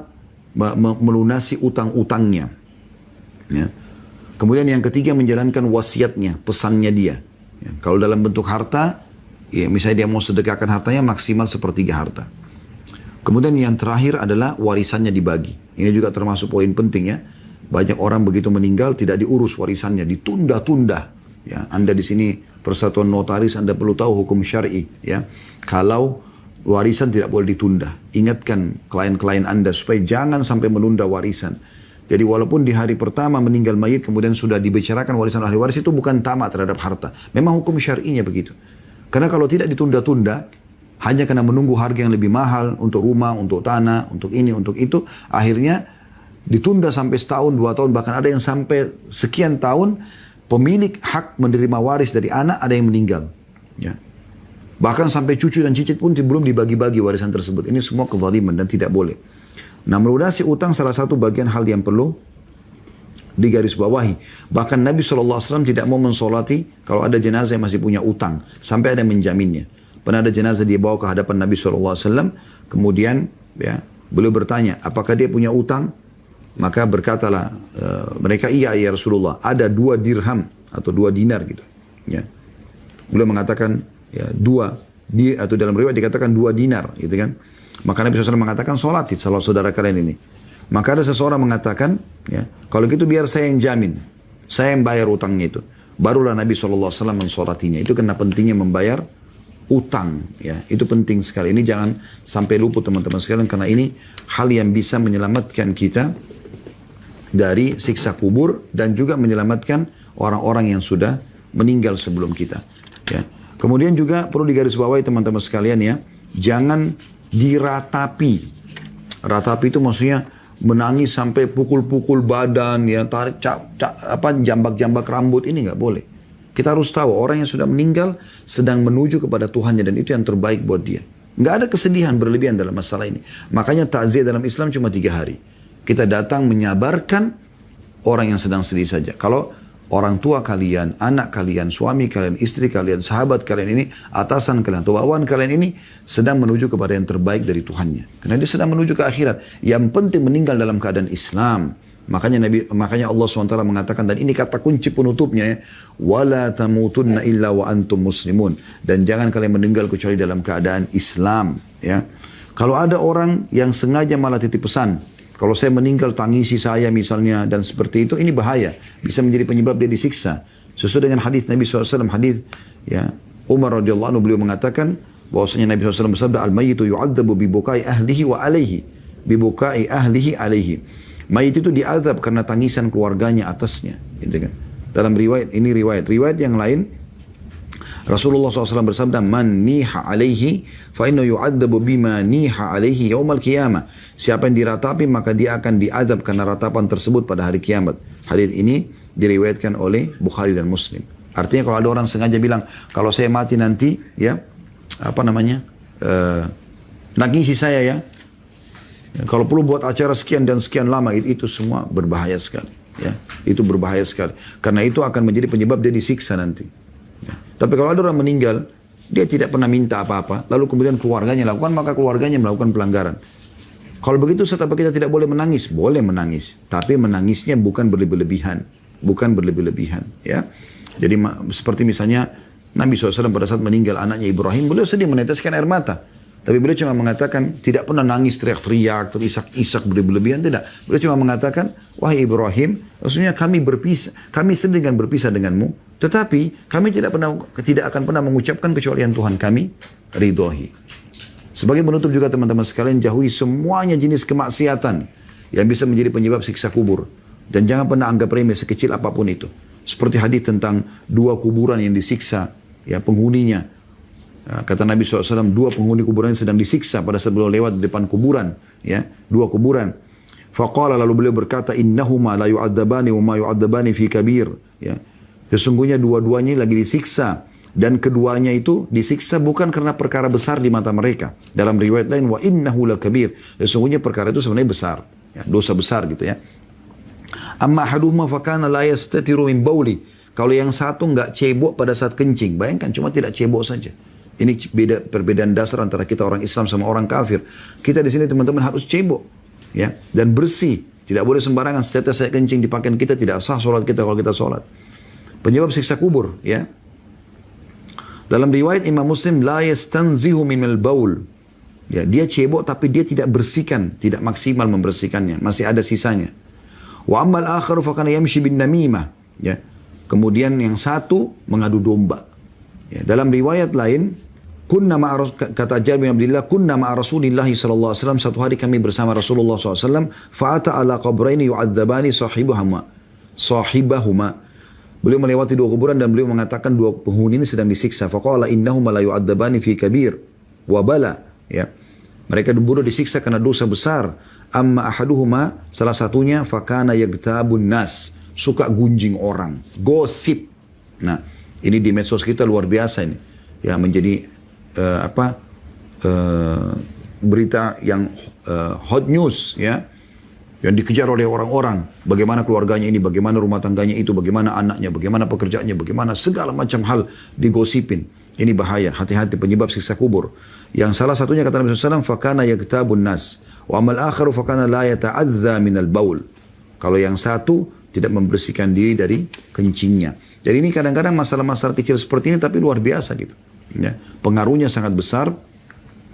melunasi utang-utangnya. Ya. Kemudian yang ketiga, menjalankan wasiatnya, pesannya dia. Ya. Kalau dalam bentuk harta, ya, misalnya dia mau sedekahkan hartanya maksimal sepertiga harta. Kemudian yang terakhir adalah warisannya dibagi. Ini juga termasuk poin penting ya. Banyak orang begitu meninggal tidak diurus warisannya, ditunda-tunda. Ya, Anda di sini Persatuan Notaris, Anda perlu tahu hukum syar'i ya. Kalau warisan tidak boleh ditunda. Ingatkan klien-klien Anda supaya jangan sampai menunda warisan. Jadi walaupun di hari pertama meninggal mayit kemudian sudah dibicarakan warisan ahli waris, itu bukan tamak terhadap harta. Memang hukum syar'inya begitu. Karena kalau tidak ditunda-tunda, hanya karena menunggu harga yang lebih mahal untuk rumah, untuk tanah, untuk ini, untuk itu, akhirnya ditunda sampai setahun, 2 tahun, bahkan ada yang sampai sekian tahun. Pemilik hak menerima waris dari anak ada yang meninggal. Ya. Bahkan sampai cucu dan cicit pun belum dibagi-bagi warisan tersebut. Ini semua kezaliman dan tidak boleh. Nah, melunasi utang salah satu bagian hal yang perlu digarisbawahi. Bahkan Nabi SAW tidak mau mensolati kalau ada jenazah yang masih punya utang. Sampai ada yang menjaminnya. Pernah ada jenazah dia bawa ke hadapan Nabi SAW. Kemudian ya, beliau bertanya, apakah dia punya utang? Maka berkatalah mereka, iya ya Rasulullah, ada 2 dirham atau 2 dinar gitu. Ya. Beliau mengatakan ya, 2 atau dalam riwayat dikatakan 2 dinar gitu kan. Maka Nabi SAW mengatakan sholat saudara kalian ini. Maka ada seseorang mengatakan ya, kalau gitu biar saya yang jamin, saya yang bayar utangnya itu. Barulah Nabi SAW mensolatinya. Itu karena pentingnya membayar utang ya, itu penting sekali. Ini jangan sampai luput teman-teman sekalian, karena ini hal yang bisa menyelamatkan kita dari siksa kubur dan juga menyelamatkan orang-orang yang sudah meninggal sebelum kita. Ya. Kemudian juga perlu digarisbawahi teman-teman sekalian ya, jangan diratapi. Ratapi itu maksudnya menangis sampai pukul-pukul badan, ya tarik jambak-jambak rambut, ini nggak boleh. Kita harus tahu orang yang sudah meninggal sedang menuju kepada Tuhannya dan itu yang terbaik buat dia. Nggak ada kesedihan berlebihan dalam masalah ini. Makanya takziah dalam Islam cuma 3 hari. Kita datang menyabarkan orang yang sedang sedih saja. Kalau orang tua kalian, anak kalian, suami kalian, istri kalian, sahabat kalian ini, atasan kalian, atau bawahan kalian ini sedang menuju kepada yang terbaik dari Tuhannya. Karena dia sedang menuju ke akhirat. Yang penting meninggal dalam keadaan Islam. Makanya Allah SWT mengatakan, dan ini kata kunci penutupnya ya, wala tamutunna illa wa antum muslimun, dan jangan kalian meninggal kecuali dalam keadaan Islam ya. Kalau ada orang yang sengaja malah titip pesan, kalau saya meninggal tangisi saya misalnya dan seperti itu, ini bahaya, bisa menjadi penyebab dia disiksa. Sesuai dengan hadis Nabi SAW, hadis ya Umar radhiyallahu anhu, beliau mengatakan bahwasanya Nabi SAW bersabda, al-mayyitu yu'adzabu bi bukai ahlihi wa alaihi, bi bukai ahlihi alaihi. Mayit itu diazab karena tangisan keluarganya atasnya, gitu kan. Dalam riwayat ini, riwayat yang lain Rasulullah SAW bersabda, man niha alaihi fa inna yu'adzabu bima niha alaihi yaumal qiyamah. Siapa yang diratapi maka dia akan diazab karena ratapan tersebut pada hari kiamat. Hadis ini diriwayatkan oleh Bukhari dan Muslim. Artinya kalau ada orang sengaja bilang, kalau saya mati nanti ya nangisi saya ya, kalau perlu buat acara sekian dan sekian lama, itu semua berbahaya sekali ya. Itu berbahaya sekali karena itu akan menjadi penyebab dia disiksa nanti ya. Tapi kalau ada orang meninggal, dia tidak pernah minta apa-apa, lalu kemudian keluarganya lakukan, maka keluarganya melakukan pelanggaran. Kalau begitu, setelah kita tidak boleh menangis, boleh menangis, tapi menangisnya bukan berlebihan, ya. Jadi seperti misalnya Nabi SAW pada saat meninggal anaknya Ibrahim, beliau sedih meneteskan air mata. Tapi beliau cuma mengatakan, tidak pernah nangis, teriak-teriak, terisak-isak, berlebihan, tidak. Beliau cuma mengatakan, wahai Ibrahim, maksudnya kami sedih dengan berpisah denganmu, tetapi kami tidak akan pernah mengucapkan kecuali yang Tuhan kami ridhoi. Sebagai penutup juga teman-teman sekalian, jauhi semuanya jenis kemaksiatan yang bisa menjadi penyebab siksa kubur. Dan jangan pernah anggap remeh sekecil apapun itu. Seperti hadis tentang 2 kuburan yang disiksa, ya penghuninya. Kata Nabi SAW, 2 penghuni kuburan sedang disiksa pada saat beliau lewat di depan kuburan, ya, 2 kuburan. Faqala, lalu beliau berkata, innahuma la yu'adzabani wa ma yu'adzabani fi kabir, ya. Sesungguhnya dua-duanya lagi disiksa, dan keduanya itu disiksa bukan karena perkara besar di mata mereka. Dalam riwayat lain, wa innahu la kabir, sesungguhnya perkara itu sebenarnya besar, ya, dosa besar gitu ya. Amma ahaduhuma fakana la yastatiru min bauli. Kalau yang satu enggak cebok pada saat kencing, bayangkan cuma tidak cebok saja. Ini perbedaan dasar antara kita orang Islam sama orang kafir. Kita di sini teman-teman harus cebok, ya, dan bersih. Tidak boleh sembarangan. Setelah saya kencing di pakaian kita, tidak sah sholat kita kalau kita sholat. Penyebab siksa kubur, ya. Dalam riwayat Imam Muslim, la yastanzihu minal baul. Ya, dia cebok tapi dia tidak bersihkan, tidak maksimal membersihkannya, masih ada sisanya. Wa ammal akharu fakana yamshi bin namimah. Ya. Kemudian yang satu mengadu domba. Ya, dalam riwayat lain, kata Jabir bin Abdullah, kunna ma'a Rasulillah sallallahu alaihi wasallam, satu hari kami bersama Rasulullah SAW, fa'ata ala qabraini yu'adzabani sahibahuma. Beliau melewati 2 kuburan dan beliau mengatakan 2 penghuni ini sedang disiksa. Faqala innahuma la yu'adzabani fi kabir wa bala, ya. Mereka dibunuh disiksa karena dosa besar. Amma ahaduhuma, salah satunya, fakana yagtabun nas, suka gunjing orang, gosip. Nah, ini di medsos kita luar biasa ini, ya, menjadi berita yang hot news, ya, yang dikejar oleh orang-orang. Bagaimana keluarganya ini, bagaimana rumah tangganya itu, bagaimana anaknya, bagaimana pekerjaannya, bagaimana segala macam hal digosipin. Ini bahaya, hati-hati, penyebab siksa kubur. Yang salah satunya kata Nabi SAW, fakana yaktabun nas, wa amal akharu fakana la yata'adza minal baul. Kalau yang satu tidak membersihkan diri dari kencingnya. Jadi ini kadang-kadang masalah-masalah kecil seperti ini tapi luar biasa gitu. Ya, pengaruhnya sangat besar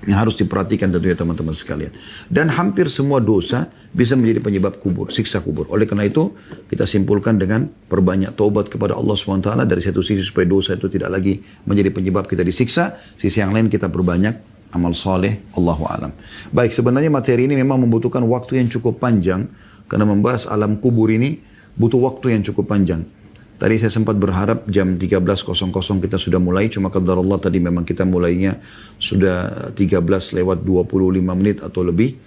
yang harus diperhatikan tentunya teman-teman sekalian. Dan hampir semua dosa bisa menjadi penyebab kubur, siksa kubur. Oleh karena itu kita simpulkan dengan perbanyak taubat kepada Allah SWT dari satu sisi supaya dosa itu tidak lagi menjadi penyebab kita disiksa. Sisi yang lain kita perbanyak amal soleh. Allahu alam. Baik, sebenarnya materi ini memang membutuhkan waktu yang cukup panjang karena membahas alam kubur ini butuh waktu yang cukup panjang. Tadi saya sempat berharap jam 13.00 kita sudah mulai, cuma qadarullah tadi memang kita mulainya sudah 13 lewat 25 menit atau lebih.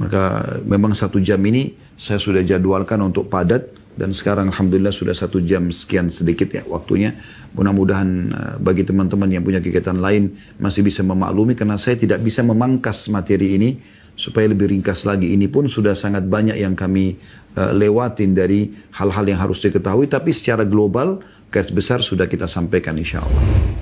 Maka memang 1 jam ini saya sudah jadwalkan untuk padat dan sekarang alhamdulillah sudah 1 jam sekian sedikit ya waktunya. Mudah-mudahan bagi teman-teman yang punya kegiatan lain masih bisa memaklumi karena saya tidak bisa memangkas materi ini supaya lebih ringkas lagi. Ini pun sudah sangat banyak yang kami lewatin dari hal-hal yang harus diketahui, tapi secara global garis besar sudah kita sampaikan insya Allah.